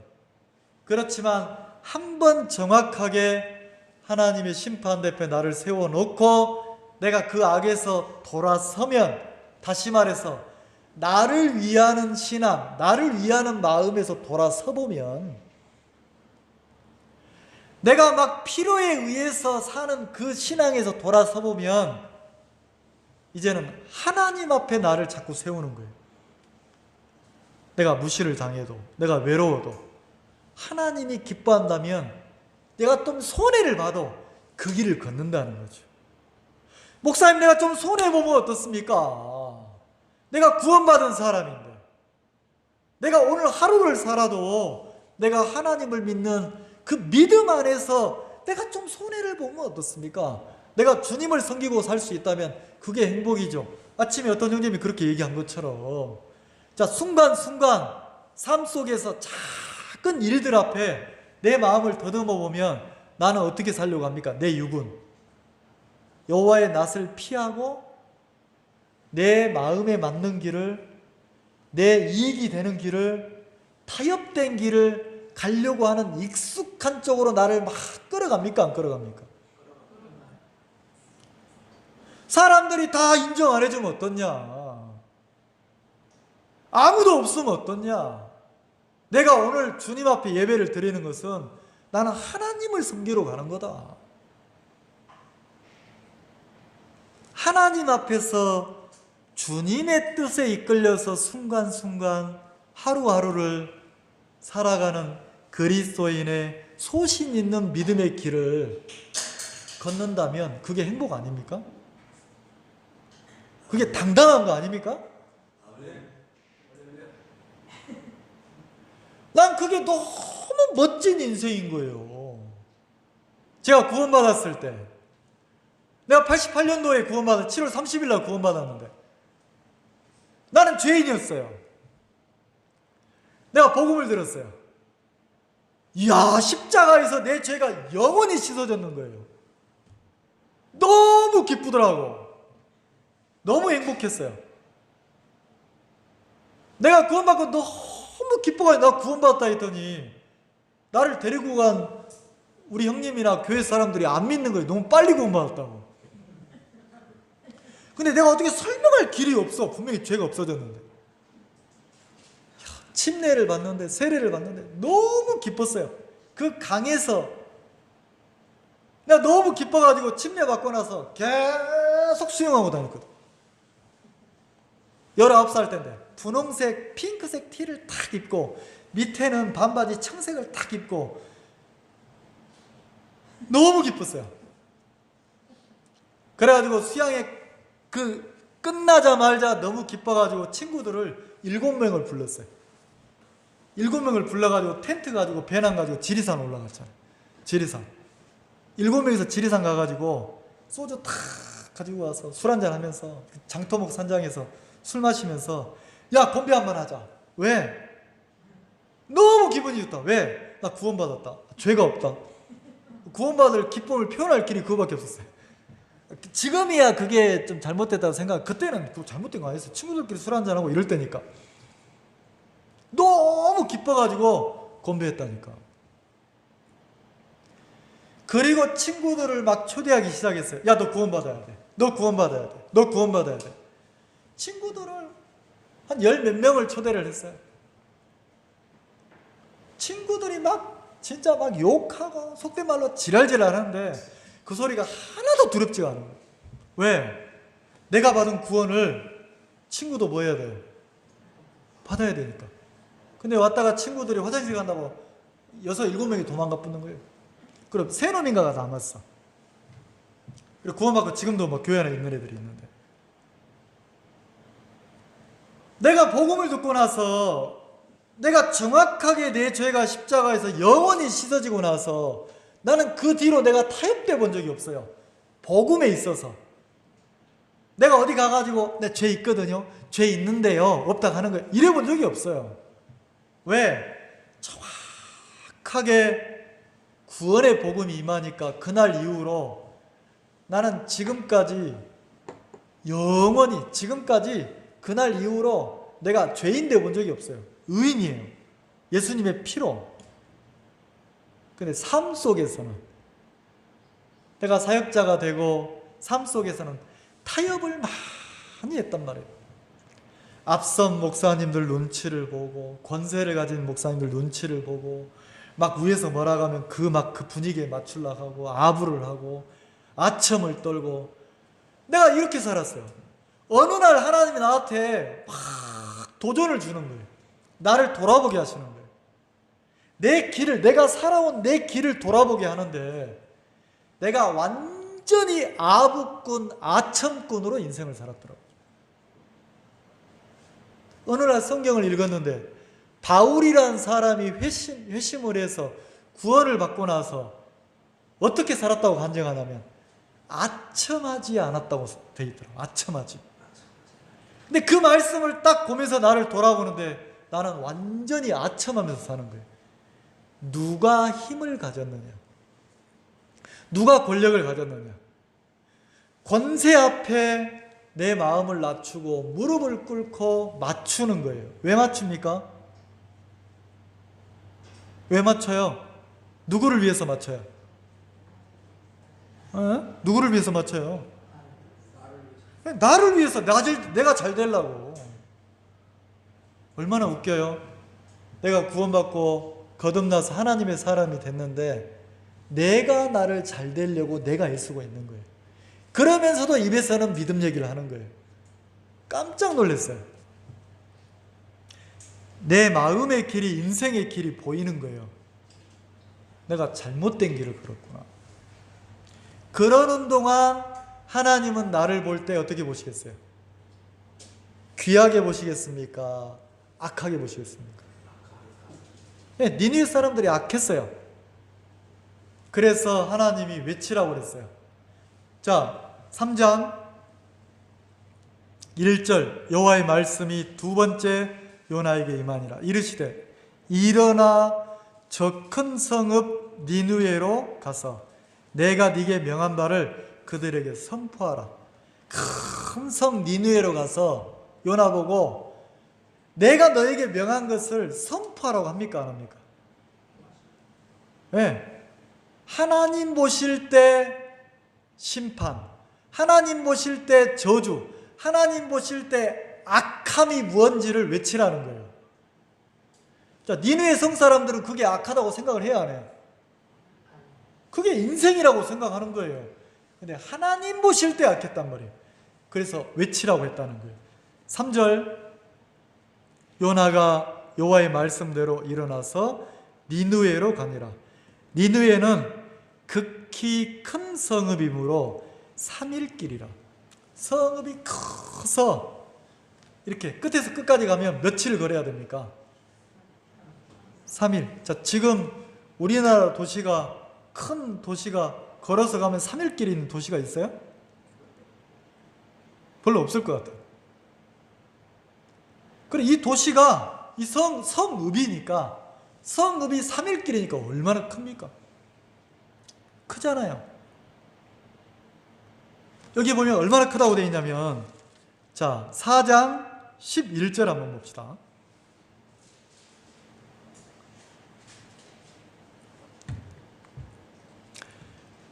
그렇지만 한 번 정확하게 하나님의 심판 대표에 나를 세워놓고 내가 그 악에서 돌아서면, 다시 말해서 나를 위하는 신앙, 나를 위하는 마음에서 돌아서보면, 내가 막 필요에 의해서 사는 그 신앙에서 돌아서보면 이제는 하나님 앞에 나를 자꾸 세우는 거예요. 내가 무시를 당해도, 내가 외로워도 하나님이 기뻐한다면 내가 좀 손해를 봐도 그 길을 걷는다는 거죠. 목사님, 내가 좀 손해보면 어떻습니까? 내가 구원받은 사람인데, 내가 오늘 하루를 살아도 내가 하나님을 믿는 그 믿음 안에서 내가 좀 손해를 보면 어떻습니까? 내가 주님을 섬기고 살 수 있다면 그게 행복이죠. 아침에 어떤 형님이 그렇게 얘기한 것처럼, 자, 순간순간 삶 속에서 작은 일들 앞에 내 마음을 더듬어 보면 나는 어떻게 살려고 합니까? 내 육은 여호와의 낯을 피하고 내 마음에 맞는 길을, 내 이익이 되는 길을, 타협된 길을 가려고 하는 익숙한 쪽으로 나를 막 끌어갑니까? 안 끌어갑니까? 사람들이 다 인정 안 해주면 어떻냐? 아무도 없으면 어떻냐? 내가 오늘 주님 앞에 예배를 드리는 것은 나는 하나님을 섬기러 가는 거다. 하나님 앞에서 주님의 뜻에 이끌려서 순간순간 하루하루를 살아가는 그리스도인의 소신 있는 믿음의 길을 걷는다면 그게 행복 아닙니까? 그게 당당한 거 아닙니까? 난 그게 너무 멋진 인생인 거예요. 제가 구원받았을 때, 내가 88년도에 7월 30일 날 구원받았는데 나는 죄인이었어요. 내가 복음을 들었어요. 이야, 십자가에서 내 죄가 영원히 씻어졌는 거예요. 너무 기쁘더라고. 너무 행복했어요. 내가 구원받고 너무 기뻐가지고 나 구원받았다 했더니 나를 데리고 간 우리 형님이나 교회 사람들이 안 믿는 거예요. 너무 빨리 구원받았다고. 근데 내가 어떻게 설명할 길이 없어. 분명히 죄가 없어졌는데. 침례를 받는데, 세례를 받는데 너무 기뻤어요. 그 강에서 내가 너무 기뻐가지고 침례 받고 나서 계속 수영하고 다녔거든. 19살 때인데 분홍색, 핑크색 티를 딱 입고 밑에는 반바지 청색을 딱 입고 너무 기뻤어요. 그래가지고 수양에 끝나자마자 너무 기뻐가지고 친구들을 7명을 불렀어요. 7명을 불러가지고 텐트 가지고 배낭 가지고 지리산 올라갔잖아요. 지리산. 7명이서 지리산 가가지고 소주 탁 가지고 와서 술 한잔 하면서 장터목 산장에서 술 마시면서 야, 건배 한번 하자. 왜? 너무 기분이 좋다. 왜? 나 구원받았다. 죄가 없다. 구원받을 기쁨을 표현할 길이 그거밖에 없었어요. 지금이야 그게 좀 잘못됐다고 생각. 그때는 그거 잘못된 거 아니었어요. 친구들끼리 술 한잔하고 이럴 때니까. 너무 기뻐가지고 건배했다니까. 그리고 친구들을 막 초대하기 시작했어요. 야, 너 구원받아야 돼. 너 구원받아야 돼. 너 구원받아야 돼. 친구들을 한 10몇 명을 초대를 했어요. 친구들이 막 진짜 막 욕하고 속된 말로 지랄지랄 하는데 그 소리가 하나도 두렵지가 않아요. 왜? 내가 받은 구원을 친구도 뭐 해야 돼요? 받아야 되니까. 근데 왔다가 친구들이 화장실 간다고 6, 7명이 도망가 붙는 거예요. 그럼 3놈인가가 남았어. 그리고 구원받고 지금도 뭐 교회 안에 있는 애들이 있는데, 내가 복음을 듣고 나서 내가 정확하게 내 죄가 십자가에서 영원히 씻어지고 나서 나는 그 뒤로 내가 타협돼 본 적이 없어요. 복음에 있어서. 내가 어디 가가지고 내 죄 있거든요, 죄 있는데요, 없다 하는 거예요, 이래 본 적이 없어요. 왜? 정확하게 구원의 복음이 임하니까 그날 이후로 나는 지금까지 영원히, 지금까지 그날 이후로 내가 죄인 돼 본 적이 없어요. 의인이에요. 예수님의 피로. 근데 삶 속에서는, 내가 사역자가 되고 삶 속에서는 타협을 많이 했단 말이에요. 앞선 목사님들 눈치를 보고, 권세를 가진 목사님들 눈치를 보고, 막 위에서 뭐라고 하면 그 분위기에 맞추려고 하고, 아부를 하고, 아첨을 떨고, 내가 이렇게 살았어요. 어느 날 하나님이 나한테 막 도전을 주는 거예요. 나를 돌아보게 하시는 거예요. 내 길을, 내가 살아온 내 길을 돌아보게 하는데, 내가 완전히 아부꾼, 아첨꾼으로 인생을 살았더라고요. 어느 날 성경을 읽었는데, 바울이라는 사람이 회심을 해서 구원을 받고 나서 어떻게 살았다고 간증하냐면, 아첨하지 않았다고 되어 있더라고요. 아첨하지. 근데 그 말씀을 딱 보면서 나를 돌아보는데, 나는 완전히 아첨하면서 사는 거예요. 누가 힘을 가졌느냐, 누가 권력을 가졌느냐, 권세 앞에 내 마음을 낮추고 무릎을 꿇고 맞추는 거예요. 왜 맞춥니까? 왜 맞춰요? 누구를 위해서 맞춰요? 누구를 위해서 맞춰요? 나를 위해서, 내가 잘 되려고. 얼마나 웃겨요? 내가 구원받고 거듭나서 하나님의 사람이 됐는데 내가 나를 잘 되려고 내가 애쓰고 있는 거예요. 그러면서도 입에서는 믿음 얘기를 하는 거예요. 깜짝 놀랐어요. 내 마음의 길이, 인생의 길이 보이는 거예요. 내가 잘못된 길을 걸었구나. 그러는 동안 하나님은 나를 볼 때 어떻게 보시겠어요? 귀하게 보시겠습니까? 악하게 보시겠습니까? 니느웨 사람들이 악했어요. 그래서 하나님이 외치라고 그랬어요. 자, 3장 1절, 여호와의 말씀이 두 번째 요나에게 임하니라. 이르시되 일어나 저 큰 성읍 니느웨로 가서 내가 네게 명한 바를 그들에게 선포하라. 큰 성 니느웨로 가서 요나 보고 내가 너에게 명한 것을 선포하라고 합니까, 안 합니까? 네. 하나님 보실 때 심판, 하나님 보실 때 저주, 하나님 보실 때 악함이 무언지를 외치라는 거예요. 자, 니느웨 성 사람들은 그게 악하다고 생각을 해야 하네요. 그게 인생이라고 생각하는 거예요. 근데 하나님 보실 때 악했단 말이에요. 그래서 외치라고 했다는 거예요. 3절, 요나가 여호와의 말씀대로 일어나서 니느웨로 가니라. 니느웨는 극히 큰 성읍이므로 3일 길이라. 성읍이 커서 이렇게 끝에서 끝까지 가면 며칠 걸어야 됩니까? 3일. 자, 지금 우리나라 도시가, 큰 도시가 걸어서 가면 3일 길이 있는 도시가 있어요? 별로 없을 것 같아요. 그래, 이 도시가, 이 성읍이니까, 성읍이 3일 길이니까 얼마나 큽니까? 크잖아요. 여기 보면 얼마나 크다고 되어 있냐면, 자, 4장 11절 한번 봅시다.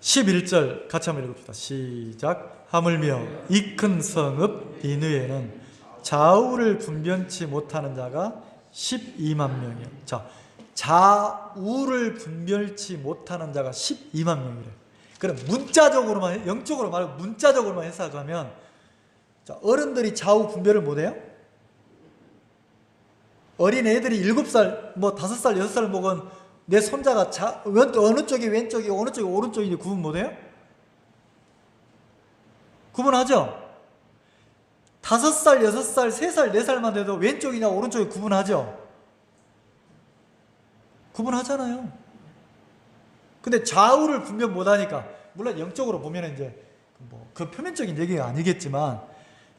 (11절) 같이 한번 읽읍시다. 시작. 하물며 이 큰 성읍 니느웨는 좌우를 분변치 못하는 자가 12만 명이에요. 자, 좌우를 분별치 못하는 자가 12만 명이래요. 그럼 문자적으로만, 영적으로 말고 문자적으로만 해석하면 자, 어른들이 좌우 분별을 못해요? 어린 애들이 7살, 뭐 5살, 6살 먹은 내 손자가 어느 쪽이 왼쪽이고 어느 쪽이 오른쪽인지 구분 못해요? 구분하죠? 5살, 6살, 3살, 4살만 돼도 왼쪽이냐 오른쪽이 구분하죠? 구분하잖아요. 근데 좌우를 분별 못하니까, 물론 영적으로 보면 이제 그 표면적인 얘기가 아니겠지만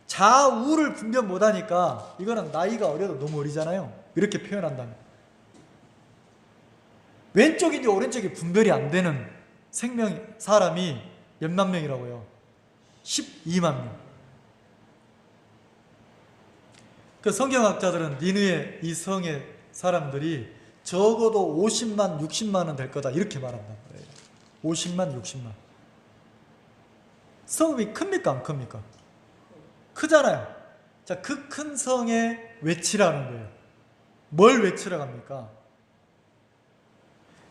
좌우를 분별 못하니까 이거는 나이가 어려도 너무 어리잖아요. 이렇게 표현한다면 왼쪽인지 오른쪽이 분별이 안 되는 사람이 몇만 명이라고요? 12만 명. 그 성경학자들은 니느웨 이 성의 사람들이 적어도 50만, 60만은 될 거다 이렇게 말한단 말이에요. 50만, 60만. 성읍이 큽니까 안 큽니까? 크잖아요. 자, 그 큰 성에 외치라는 거예요. 뭘 외치라고 합니까?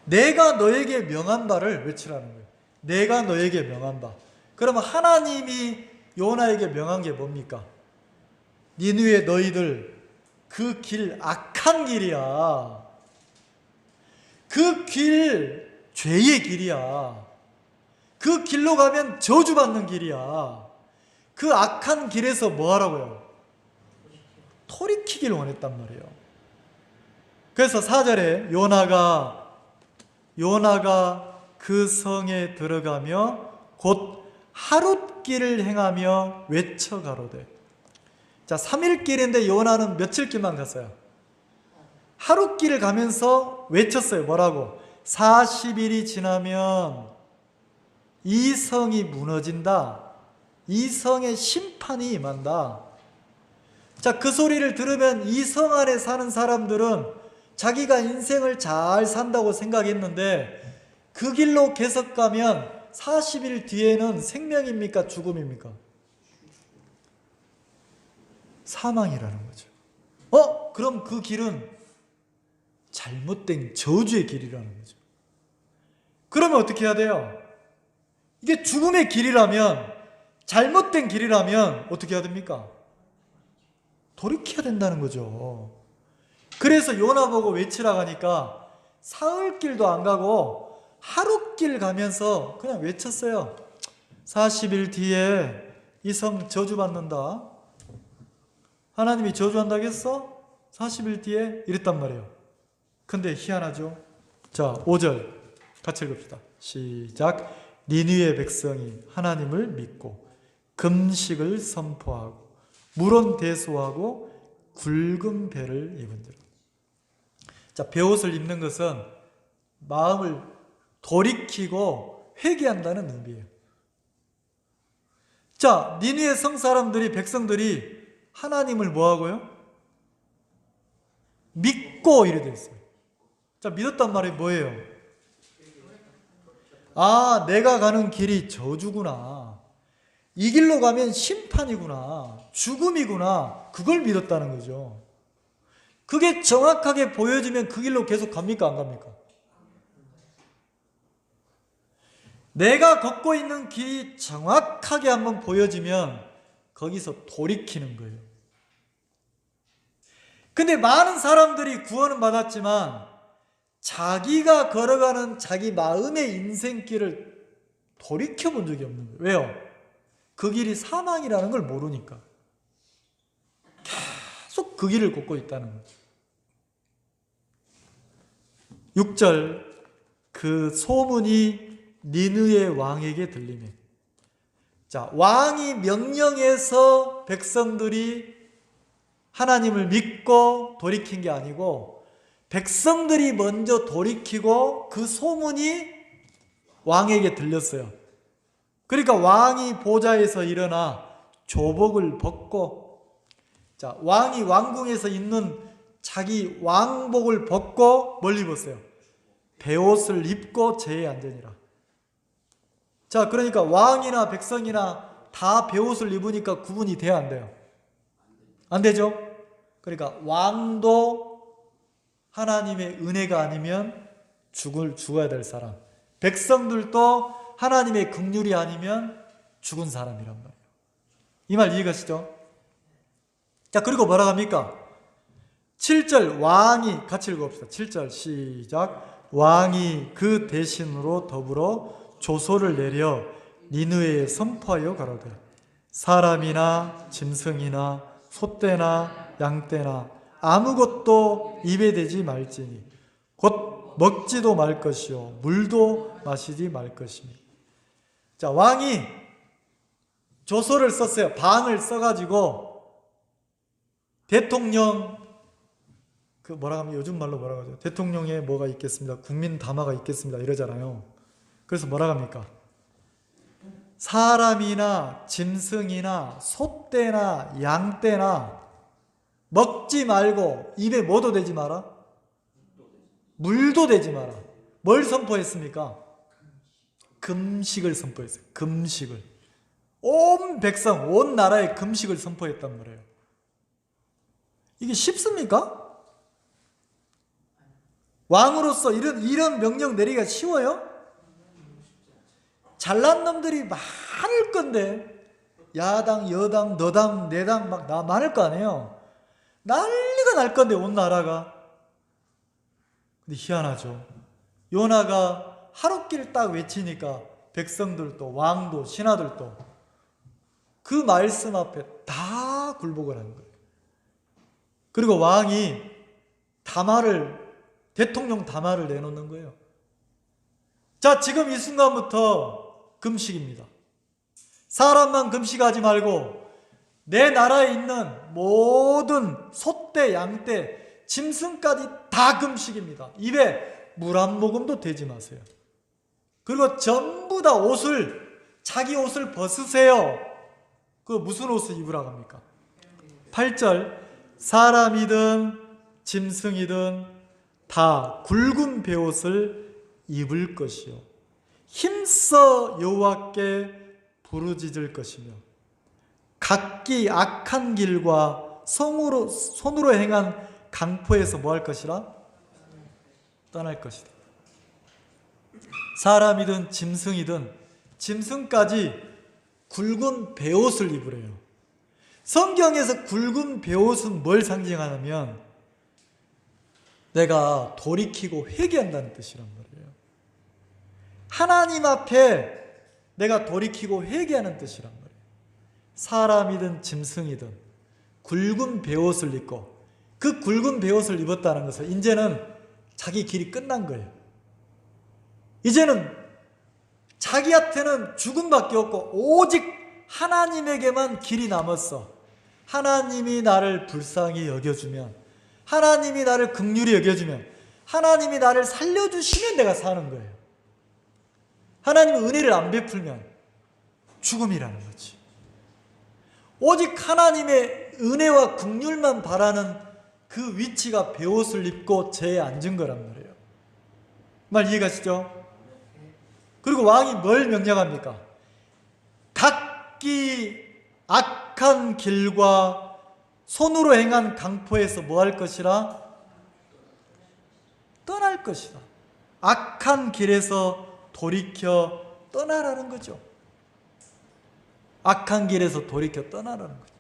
내가 너에게 명한 바를 외치라는 거예요. 내가 너에게 명한 바. 그러면 하나님이 요나에게 명한 게 뭡니까? 니느웨 너희들 그 길 악한 길이야. 그 길 죄의 길이야. 그 길로 가면 저주받는 길이야. 그 악한 길에서 뭐 하라고요? 돌이키길 원했단 말이에요. 그래서 4절에 요나가 그 성에 들어가며 곧 하룻길을 행하며 외쳐 가로되. 자, 3일길인데 요나는 며칠길만 갔어요? 하룻길을 가면서 외쳤어요. 뭐라고? 40일이 지나면 이 성이 무너진다. 이 성의 심판이 임한다. 자, 그 소리를 들으면 이 성 안에 사는 사람들은 자기가 인생을 잘 산다고 생각했는데 그 길로 계속 가면 40일 뒤에는 생명입니까? 죽음입니까? 사망이라는 거죠. 그럼 그 길은 잘못된 저주의 길이라는 거죠. 그러면 어떻게 해야 돼요? 이게 죽음의 길이라면, 잘못된 길이라면 어떻게 해야 됩니까? 돌이켜야 된다는 거죠. 그래서 요나 보고 외치라고 하니까 사흘길도 안 가고 하룻길 가면서 그냥 외쳤어요. 40일 뒤에 이 성 저주받는다. 하나님이 저주한다겠어? 40일 뒤에? 이랬단 말이에요. 근데 희한하죠? 자, 5절 같이 읽읍시다. 시작. 니느웨 백성이 하나님을 믿고 금식을 선포하고 물은 대소하고 굵은 배를 입은지라. 자, 베옷을 입는 것은 마음을 돌이키고 회개한다는 의미예요. 자, 니느웨 성 사람들이, 백성들이 하나님을 뭐하고요? 믿고 이래 돼 있어요. 자, 믿었단 말이 뭐예요? 아, 내가 가는 길이 저주구나. 이 길로 가면 심판이구나. 죽음이구나. 그걸 믿었다는 거죠. 그게 정확하게 보여지면 그 길로 계속 갑니까? 안 갑니까? 내가 걷고 있는 길이 정확하게 한번 보여지면 거기서 돌이키는 거예요. 근데 많은 사람들이 구원은 받았지만 자기가 걸어가는 자기 마음의 인생길을 돌이켜본 적이 없는 거예요. 왜요? 그 길이 사망이라는 걸 모르니까 계속 그 길을 걷고 있다는 거죠. 6절 그 소문이 니느웨 왕에게 들리매. 자, 왕이 명령해서 백성들이 하나님을 믿고 돌이킨 게 아니고 백성들이 먼저 돌이키고 그 소문이 왕에게 들렸어요. 그러니까 왕이 보좌에서 일어나 조복을 벗고, 자, 왕이 왕궁에서 입는 자기 왕복을 벗고 뭘 입었어요? 베옷을 입고 제에 앉으니라. 자, 그러니까 왕이나 백성이나 다 베옷을 입으니까 구분이 돼야 안 돼요? 안 되죠? 그러니까 왕도 하나님의 은혜가 아니면 죽어야 될 사람, 백성들도 하나님의 긍휼이 아니면 죽은 사람이란 말이에요. 이 말 이해가시죠? 자, 그리고 뭐라고 합니까? 7절 왕이 같이 읽어봅시다. 7절 시작. 왕이 그 대신으로 더불어 조서를 내려 니느웨에 선포하여 가로되 사람이나 짐승이나 소떼나 양떼나 아무것도 입에 대지 말지니 곧 먹지도 말 것이요 물도 마시지 말 것이니. 자, 왕이 조서를 썼어요. 방을 써가지고 대통령 그 뭐라 하면 요즘 말로 뭐라고 하죠? 대통령에 뭐가 있겠습니다. 국민 담화가 있겠습니다. 이러잖아요. 그래서 뭐라 합니까? 사람이나 짐승이나 소떼나 양떼나 먹지 말고 입에 뭐도 대지 마라? 물도 대지 마라. 뭘 선포했습니까? 금식을 선포했어요. 금식을. 온 백성, 온 나라에 금식을 선포했단 말이에요. 이게 쉽습니까? 왕으로서 이런 명령 내리기가 쉬워요? 잘난 놈들이 많을 건데 야당, 여당, 너당, 내당 막 많을 거 아니에요. 난리가 날 건데 온 나라가. 근데 희한하죠. 요나가 하루길 딱 외치니까 백성들도 왕도 신하들도 그 말씀 앞에 다 굴복을 하는 거예요. 그리고 왕이 대통령 담화를 내놓는 거예요. 자, 지금 이 순간부터 금식입니다. 사람만 금식하지 말고 내 나라에 있는 모든 소떼, 양떼, 짐승까지 다 금식입니다. 입에 물 한 모금도 대지 마세요. 그리고 전부 다 자기 옷을 벗으세요. 그 무슨 옷을 입으라고 합니까? 8절 사람이든 짐승이든 다 굵은 베옷을 입을 것이요 힘써 여호와께 부르짖을 것이며 각기 악한 길과 손으로 행한 강포에서 뭐 할 것이라? 떠날 것이다. 사람이든 짐승이든 짐승까지 굵은 베옷을 입으래요. 성경에서 굵은 베옷은 뭘 상징하냐면 내가 돌이키고 회개한다는 뜻이란 말이에요. 하나님 앞에 내가 돌이키고 회개하는 뜻이란 말이에요. 사람이든 짐승이든 굵은 베옷을 입고 그 굵은 베옷을 입었다는 것은 이제는 자기 길이 끝난 거예요. 이제는 자기한테는 죽음밖에 없고 오직 하나님에게만 길이 남았어. 하나님이 나를 불쌍히 여겨주면, 하나님이 나를 긍휼히 여겨주면, 하나님이 나를 살려주시면 내가 사는 거예요. 하나님이 은혜를 안 베풀면 죽음이라는 거지. 오직 하나님의 은혜와 긍휼만 바라는 그 위치가 베옷을 입고 제에 앉은 거란 말이에요. 말 이해가시죠? 그리고 왕이 뭘 명령합니까? 각기 악한 길과 손으로 행한 강포에서 뭐 할 것이라? 떠날 것이다. 악한 길에서 돌이켜 떠나라는 거죠. 악한 길에서 돌이켜 떠나라는 거죠.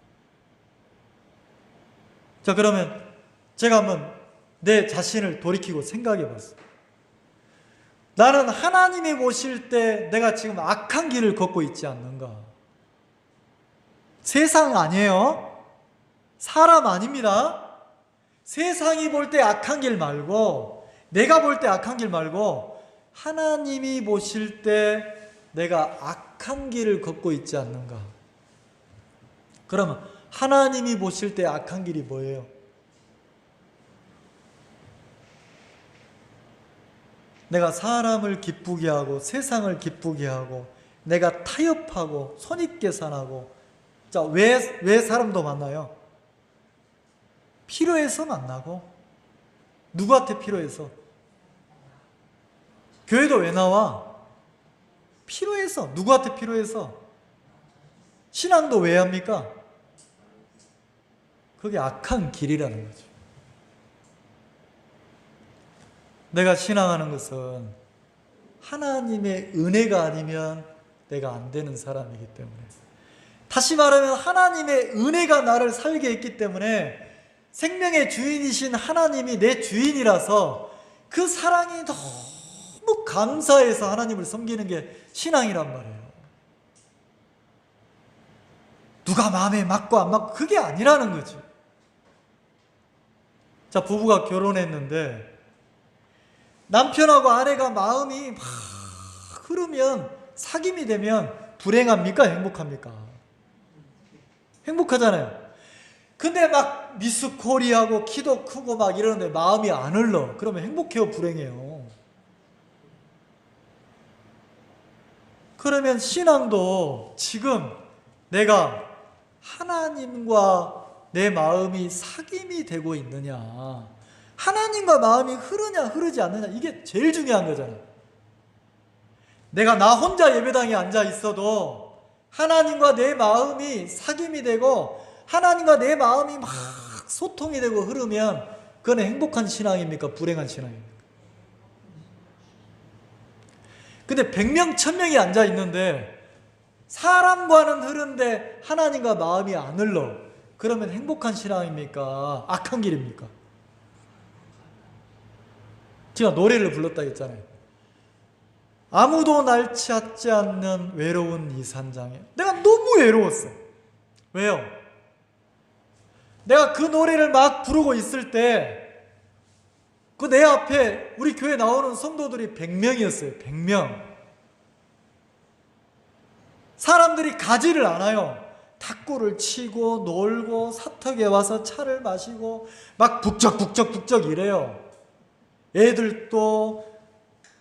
자, 그러면 제가 한번 내 자신을 돌이키고 생각해 봤어요. 나는 하나님이 보실 때 내가 지금 악한 길을 걷고 있지 않는가? 세상 아니에요. 사람 아닙니다. 세상이 볼 때 악한 길 말고, 내가 볼 때 악한 길 말고 하나님이 보실 때 내가 악한 길을 걷고 있지 않는가? 그러면 하나님이 보실 때 악한 길이 뭐예요? 내가 사람을 기쁘게 하고 세상을 기쁘게 하고 내가 타협하고 손익계산하고. 자, 왜 사람도 만나요? 필요해서 만나고. 누구한테 필요해서? 교회도 왜 나와? 필요해서. 누구한테 필요해서? 신앙도 왜 합니까? 그게 악한 길이라는 거죠. 내가 신앙하는 것은 하나님의 은혜가 아니면 내가 안 되는 사람이기 때문에 다시 말하면 하나님의 은혜가 나를 살게 했기 때문에 생명의 주인이신 하나님이 내 주인이라서 그 사랑이 너무 감사해서 하나님을 섬기는 게 신앙이란 말이에요. 누가 마음에 맞고 안 맞고 그게 아니라는 거죠. 자, 부부가 결혼했는데 남편하고 아내가 마음이 막 흐르면, 사귐이 되면 불행합니까? 행복합니까? 행복하잖아요. 근데 막 미스 코리아고 키도 크고 막 이러는데 마음이 안 흘러. 그러면 행복해요? 불행해요? 그러면 신앙도 지금 내가 하나님과 내 마음이 사귐이 되고 있느냐, 하나님과 마음이 흐르냐 흐르지 않느냐, 이게 제일 중요한 거잖아요. 내가 나 혼자 예배당에 앉아 있어도 하나님과 내 마음이 사귐이 되고 하나님과 내 마음이 막 소통이 되고 흐르면 그건 행복한 신앙입니까? 불행한 신앙입니까? 근데 100명 1000명이 앉아 있는데 사람과는 흐른데 하나님과 마음이 안 흘러. 그러면 행복한 신앙입니까? 악한 길입니까? 제가 노래를 불렀다 했잖아요. 아무도 날 찾지 않는 외로운 이 산장에. 내가 너무 외로웠어. 왜요? 내가 그 노래를 막 부르고 있을 때 그 내 앞에 우리 교회 나오는 성도들이 100명이었어요. 100명. 사람들이 가지를 않아요. 탁구를 치고 놀고 사턱에 와서 차를 마시고 막 북적북적 이래요. 애들도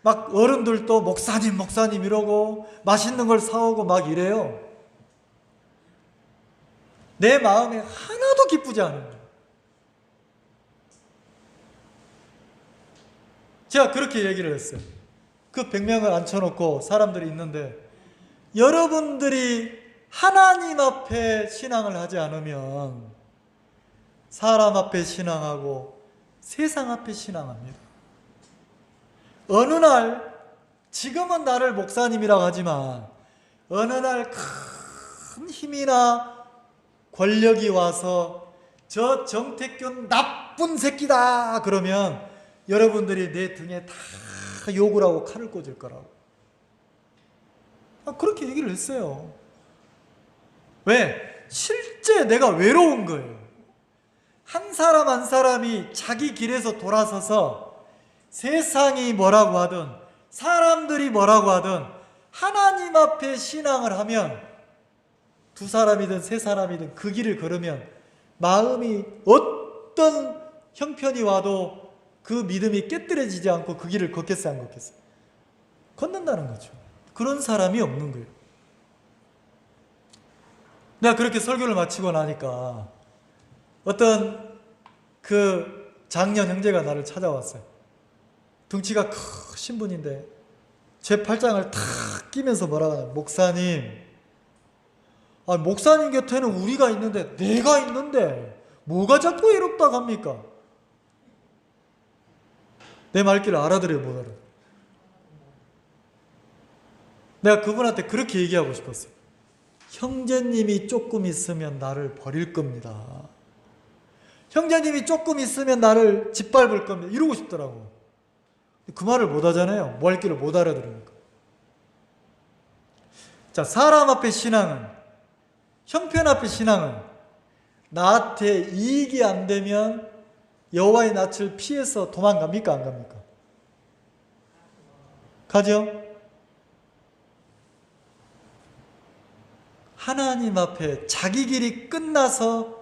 막 어른들도 목사님 이러고 맛있는 걸 사오고 막 이래요. 내 마음에 하나도 기쁘지 않은 거예요. 제가 그렇게 얘기를 했어요. 그 100명을 앉혀놓고 사람들이 있는데, 여러분들이 하나님 앞에 신앙을 하지 않으면 사람 앞에 신앙하고 세상 앞에 신앙합니다. 어느 날, 지금은 나를 목사님이라고 하지만 어느 날 큰 힘이나 권력이 와서 저 정택균 나쁜 새끼다 그러면 여러분들이 내 등에 다 욕을 하고 칼을 꽂을 거라고. 그렇게 얘기를 했어요. 왜? 실제 내가 외로운 거예요. 한 사람 한 사람이 자기 길에서 돌아서서 세상이 뭐라고 하든 사람들이 뭐라고 하든 하나님 앞에 신앙을 하면, 두 사람이든 세 사람이든 그 길을 걸으면 마음이 어떤 형편이 와도 그 믿음이 깨뜨려지지 않고 그 길을 걷겠어요, 안 걷겠어요? 걷는다는 거죠. 그런 사람이 없는 거예요. 내가 그렇게 설교를 마치고 나니까 어떤 그 장년 형제가 나를 찾아왔어요. 덩치가 크신 분인데 제 팔짱을 탁 끼면서 뭐라고 하냐, 목사님, 목사님 곁에는 우리가 있는데 내가 있는데 뭐가 자꾸 외롭다고 합니까? 내 말귀를 알아들어요, 못 알아들어요? 내가 그분한테 그렇게 얘기하고 싶었어요. 형제님이 조금 있으면 나를 버릴 겁니다. 형제님이 조금 있으면 나를 짓밟을 겁니다. 이러고 싶더라고. 그 말을 못 하잖아요. 말귀를 못 알아들으니까. 자, 사람 앞에 신앙은, 형편 앞에 신앙은 나한테 이익이 안 되면 여호와의 낯을 피해서 도망갑니까? 안 갑니까? 가죠? 하나님 앞에 자기 길이 끝나서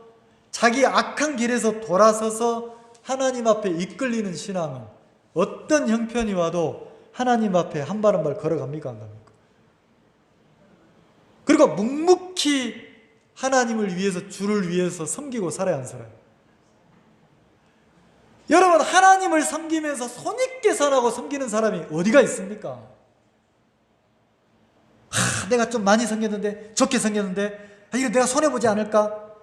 자기 악한 길에서 돌아서서 하나님 앞에 이끌리는 신앙은 어떤 형편이 와도 하나님 앞에 한 발 한 발 걸어갑니까? 안 갑니까? 그리고 묵묵히 하나님을 위해서, 주를 위해서 섬기고 살아야 안 살아요? 여러분, 하나님을 섬기면서 손익계산하고 섬기는 사람이 어디가 있습니까? 내가 좀 많이 섬겼는데, 적게 섬겼는데, 이거 내가 손해보지 않을까?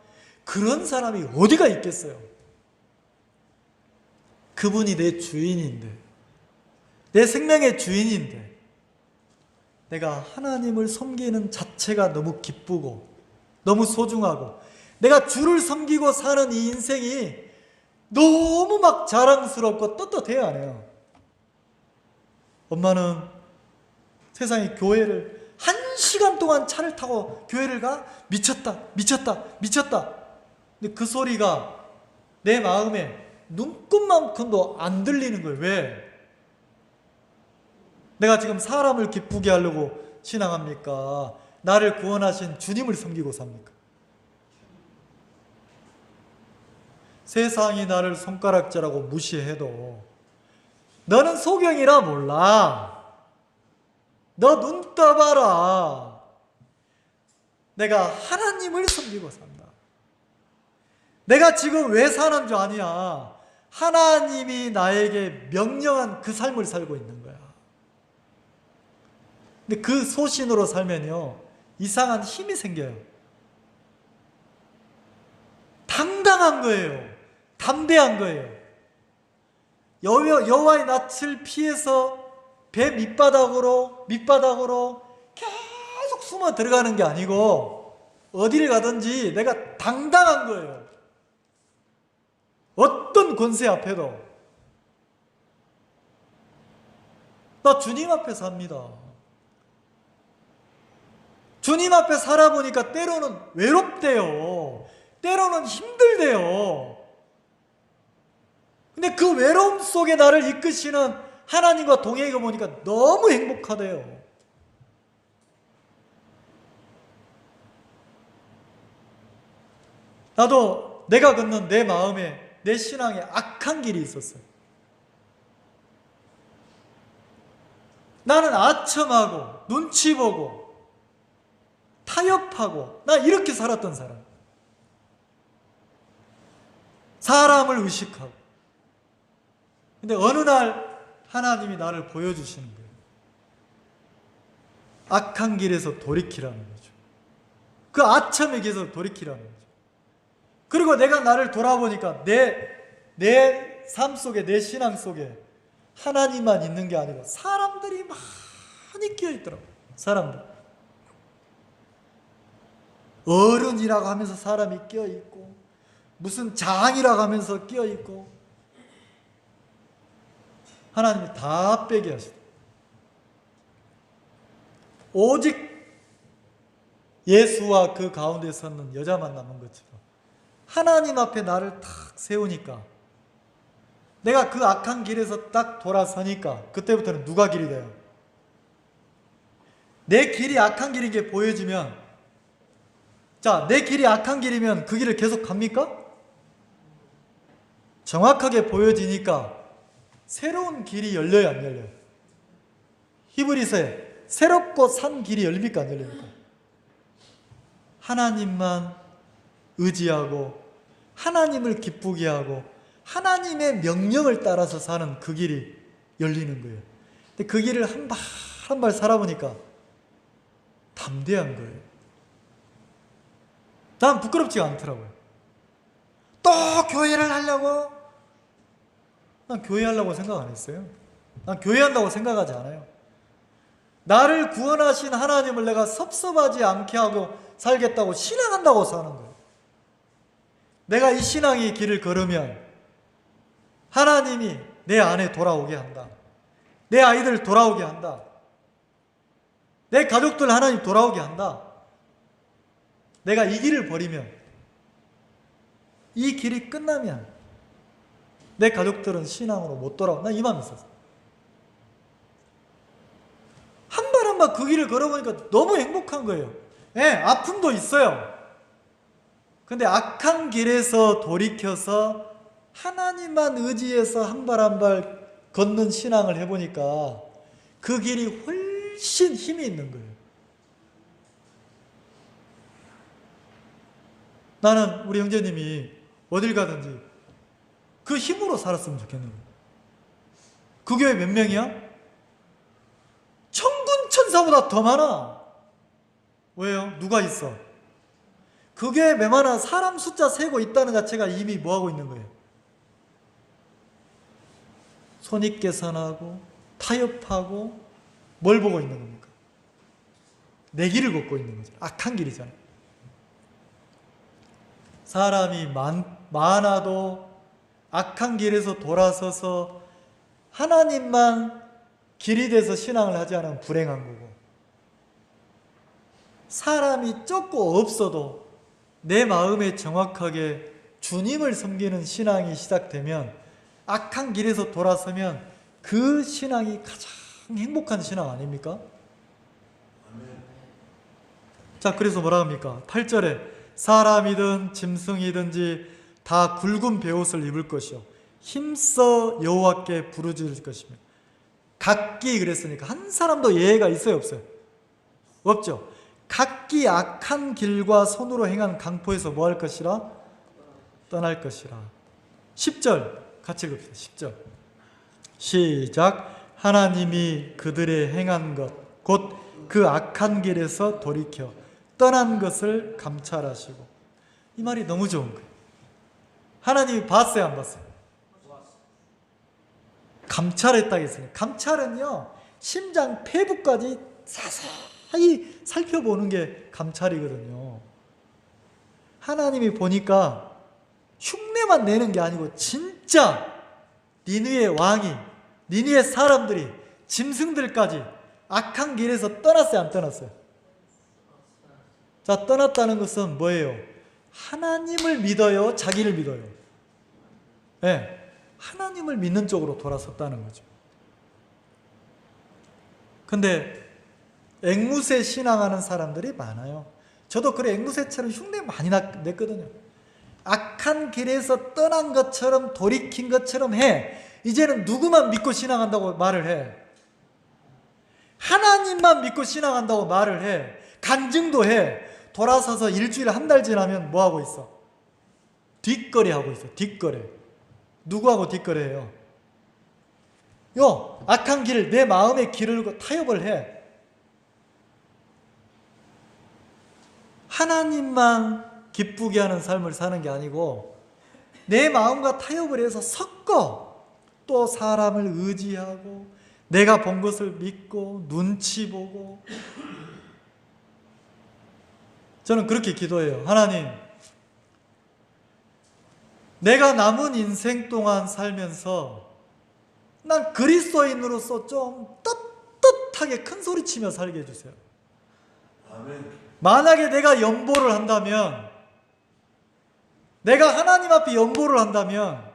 그런 사람이 어디가 있겠어요? 그분이 내 주인인데, 내 생명의 주인인데, 내가 하나님을 섬기는 자체가 너무 기쁘고 너무 소중하고 내가 주를 섬기고 사는 이 인생이 너무 막 자랑스럽고 떳떳해야 하네요. 엄마는 세상에 교회를 1시간 동안 차를 타고 교회를 가? 미쳤다, 미쳤다, 미쳤다. 근데 그 소리가 내 마음에 눈꽃만큼도 안 들리는 거예요. 왜? 내가 지금 사람을 기쁘게 하려고 신앙합니까? 나를 구원하신 주님을 섬기고 삽니까? 세상이 나를 손가락질하고 무시해도 너는 소경이라 몰라. 너 눈 떠봐라. 내가 하나님을 섬기고 산다. 내가 지금 왜 사는 줄 아냐? 하나님이 나에게 명령한 그 삶을 살고 있는 거야. 근데 그 소신으로 살면요, 이상한 힘이 생겨요. 당당한 거예요. 담대한 거예요. 여호와의 낯을 피해서 배 밑바닥으로 계속 숨어 들어가는 게 아니고 어디를 가든지 내가 당당한 거예요. 어떤 권세 앞에도. 나 주님 앞에 삽니다. 주님 앞에 살아보니까 때로는 외롭대요. 때로는 힘들대요. 근데 그 외로움 속에 나를 이끄시는 하나님과 동행해 보니까 너무 행복하대요. 나도 내가 걷는 내 마음에 내 신앙에 악한 길이 있었어요. 나는 아첨하고 눈치 보고 타협하고 나 이렇게 살았던 사람. 사람을 의식하고. 근데 어느 날 하나님이 나를 보여주시는 거예요. 악한 길에서 돌이키라는 거죠. 그 아첨의 길에서 돌이키라는 거죠. 그리고 내가 나를 돌아보니까 내 삶 속에, 내 신앙 속에 하나님만 있는 게 아니고 사람들이 많이 끼어있더라고요. 사람들. 어른이라고 하면서 사람이 끼어있고 무슨 장이라고 하면서 끼어있고 하나님이 다 빼게 하시다. 오직 예수와 그 가운데 섰는 여자만 남은 것처럼 하나님 앞에 나를 탁 세우니까 내가 그 악한 길에서 딱 돌아서니까 그때부터는 누가 길이 돼요? 내 길이 악한 길인 게 보여지면 자, 내 길이 악한 길이면 그 길을 계속 갑니까? 정확하게 보여지니까 새로운 길이 열려요, 안 열려요? 히브리서에 새롭고 산 길이 열립니까, 안 열립니까? 하나님만 의지하고 하나님을 기쁘게 하고 하나님의 명령을 따라서 사는 그 길이 열리는 거예요. 근데 그 길을 한 발 한 발 살아보니까 담대한 거예요. 난 부끄럽지가 않더라고요. 또 교회를 하려고? 난 교회 하려고 생각 안 했어요. 난 교회 한다고 생각하지 않아요. 나를 구원하신 하나님을 내가 섭섭하지 않게 하고 살겠다고 신앙한다고 사는 거예요. 내가 이 신앙의 길을 걸으면 하나님이 내 안에 돌아오게 한다. 내 아이들 돌아오게 한다. 내 가족들 하나님 돌아오게 한다. 내가 이 길을 버리면, 이 길이 끝나면 내 가족들은 신앙으로 못 돌아와. 난 이 마음이 있었어. 한 발 한 발 그 길을 걸어보니까 너무 행복한 거예요. 예, 아픔도 있어요. 근데 악한 길에서 돌이켜서 하나님만 의지해서 한 발 한 발 걷는 신앙을 해보니까 그 길이 훨씬 힘이 있는 거예요. 나는 우리 형제님이 어딜 가든지 그 힘으로 살았으면 좋겠는 거예요. 그 교회 몇 명이야? 천군 천사보다 더 많아. 왜요? 누가 있어? 그 교회 몇 많아 사람 숫자 세고 있다는 자체가 이미 뭐하고 있는 거예요? 손익계산하고 타협하고 뭘 보고 있는 겁니까? 내 길을 걷고 있는 거죠. 악한 길이잖아요. 사람이 많아도 악한 길에서 돌아서서 하나님만 길이 돼서 신앙을 하지 않으면 불행한 거고, 사람이 적고 없어도 내 마음에 정확하게 주님을 섬기는 신앙이 시작되면, 악한 길에서 돌아서면 그 신앙이 가장 행복한 신앙 아닙니까? 자, 그래서 뭐라 합니까? 8절에 사람이든 짐승이든지 다 굵은 베옷을 입을 것이요 힘써 여호와께 부르짖을 것이며. 각기 그랬으니까 한 사람도 예외가 있어요, 없어요? 없죠. 각기 악한 길과 손으로 행한 강포에서 뭐 할 것이라? 떠날 것이라. 10절 같이 읽읍시다. 10절 시작. 하나님이 그들의 행한 것 곧 그 악한 길에서 돌이켜 떠난 것을 감찰하시고. 이 말이 너무 좋은 거예요. 하나님이 봤어요, 안 봤어요? 감찰했다 했으니, 감찰은요 심장 폐부까지 자세히 살펴보는 게 감찰이거든요. 하나님이 보니까 흉내만 내는 게 아니고 진짜 니느의 왕이, 니느의 사람들이, 짐승들까지 악한 길에서 떠났어요, 안 떠났어요? 자, 떠났다는 것은 뭐예요? 하나님을 믿어요, 자기를 믿어요? 네, 하나님을 믿는 쪽으로 돌아섰다는 거죠. 근데 앵무새 신앙하는 사람들이 많아요. 저도 그래 앵무새처럼 흉내 많이 냈거든요. 악한 길에서 떠난 것처럼 돌이킨 것처럼 해. 이제는 누구만 믿고 신앙한다고 말을 해? 하나님만 믿고 신앙한다고 말을 해. 간증도 해. 돌아서서 일주일에 한 달 지나면 뭐하고 있어? 뒷거래하고 있어. 뒷거래. 누구하고 뒷거래해요? 악한 길을, 내 마음의 길을 타협을 해. 하나님만 기쁘게 하는 삶을 사는 게 아니고 내 마음과 타협을 해서 섞어 또 사람을 의지하고 내가 본 것을 믿고 눈치 보고. 저는 그렇게 기도해요. 하나님, 내가 남은 인생 동안 살면서 난 그리스도인으로서 좀 떳떳하게 큰 소리치며 살게 해주세요. 아멘. 만약에 내가 연보를 한다면, 내가 하나님 앞에 연보를 한다면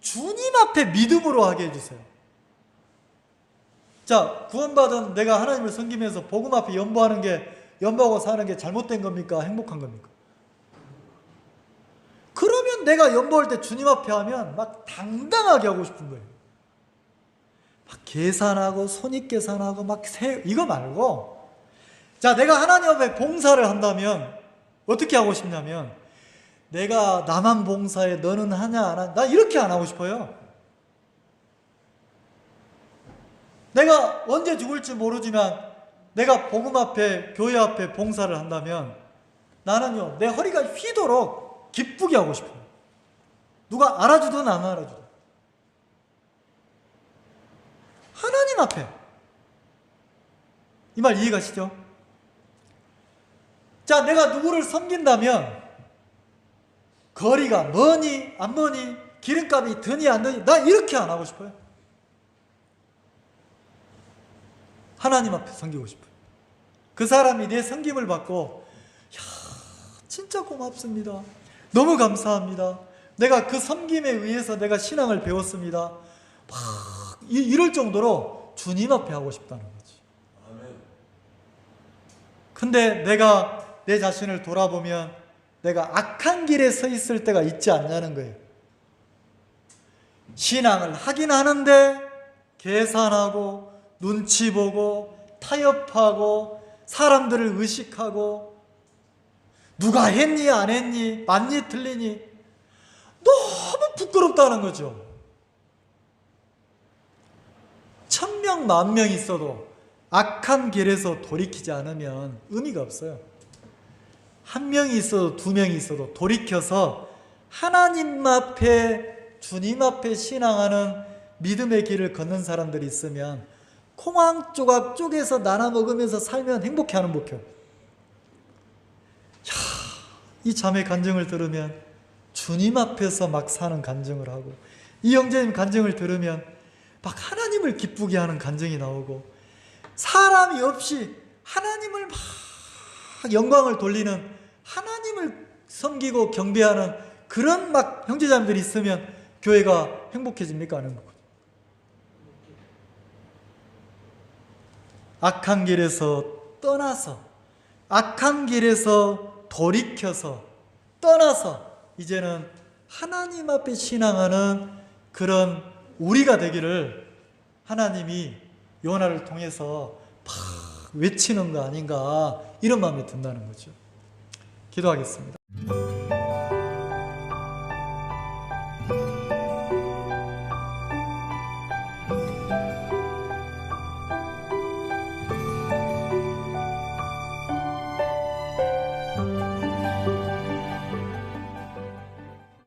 주님 앞에 믿음으로 하게 해주세요. 자, 구원받은 내가 하나님을 섬기면서 복음 앞에 연보하는 게, 연보하고 사는 게 잘못된 겁니까? 행복한 겁니까? 그러면 내가 연보할 때 주님 앞에 하면 막 당당하게 하고 싶은 거예요. 막 계산하고 손익계산하고 막 이거 말고, 자, 내가 하나님 앞에 봉사를 한다면 어떻게 하고 싶냐면, 내가 나만 봉사해 너는 하냐 안 하냐, 나 이렇게 안 하고 싶어요. 내가 언제 죽을지 모르지만 내가 복음 앞에, 교회 앞에 봉사를 한다면 나는요 내 허리가 휘도록 기쁘게 하고 싶어요. 누가 알아주든 안 알아주든 하나님 앞에. 이 말 이해가시죠? 자, 내가 누구를 섬긴다면 거리가 머니 안 머니, 기름값이 드니 안 드니, 나 이렇게 안 하고 싶어요. 하나님 앞에 섬기고 싶어요. 그 사람이 내 섬김을 받고, 야, 진짜 고맙습니다, 너무 감사합니다, 내가 그 섬김에 의해서 내가 신앙을 배웠습니다, 막 이럴 정도로 주님 앞에 하고 싶다는 거지. 근데 내가 내 자신을 돌아보면 내가 악한 길에 서 있을 때가 있지 않냐는 거예요. 신앙을 하긴 하는데 계산하고 눈치 보고 타협하고 사람들을 의식하고 누가 했니 안 했니, 맞니 틀리니, 너무 부끄럽다는 거죠. 1000명, 10,000명 있어도 악한 길에서 돌이키지 않으면 의미가 없어요. 한 명이 있어도 두 명이 있어도 돌이켜서 하나님 앞에, 주님 앞에 신앙하는 믿음의 길을 걷는 사람들이 있으면 콩황 조각 쪼개서 나눠 먹으면서 살면 행복해하는 목표. 야, 이 자매 간증을 들으면 주님 앞에서 막 사는 간증을 하고, 이 형제님 간증을 들으면 막 하나님을 기쁘게 하는 간증이 나오고, 사람이 없이 하나님을 막 영광을 돌리는, 하나님을 섬기고 경배하는 그런 막 형제자매들이 있으면 교회가 행복해집니까? 안 행복해집니까? 악한 길에서 떠나서, 악한 길에서 돌이켜서 떠나서 이제는 하나님 앞에 신앙하는 그런 우리가 되기를 하나님이 요나를 통해서 막 외치는 거 아닌가, 이런 마음이 든다는 거죠. 기도하겠습니다.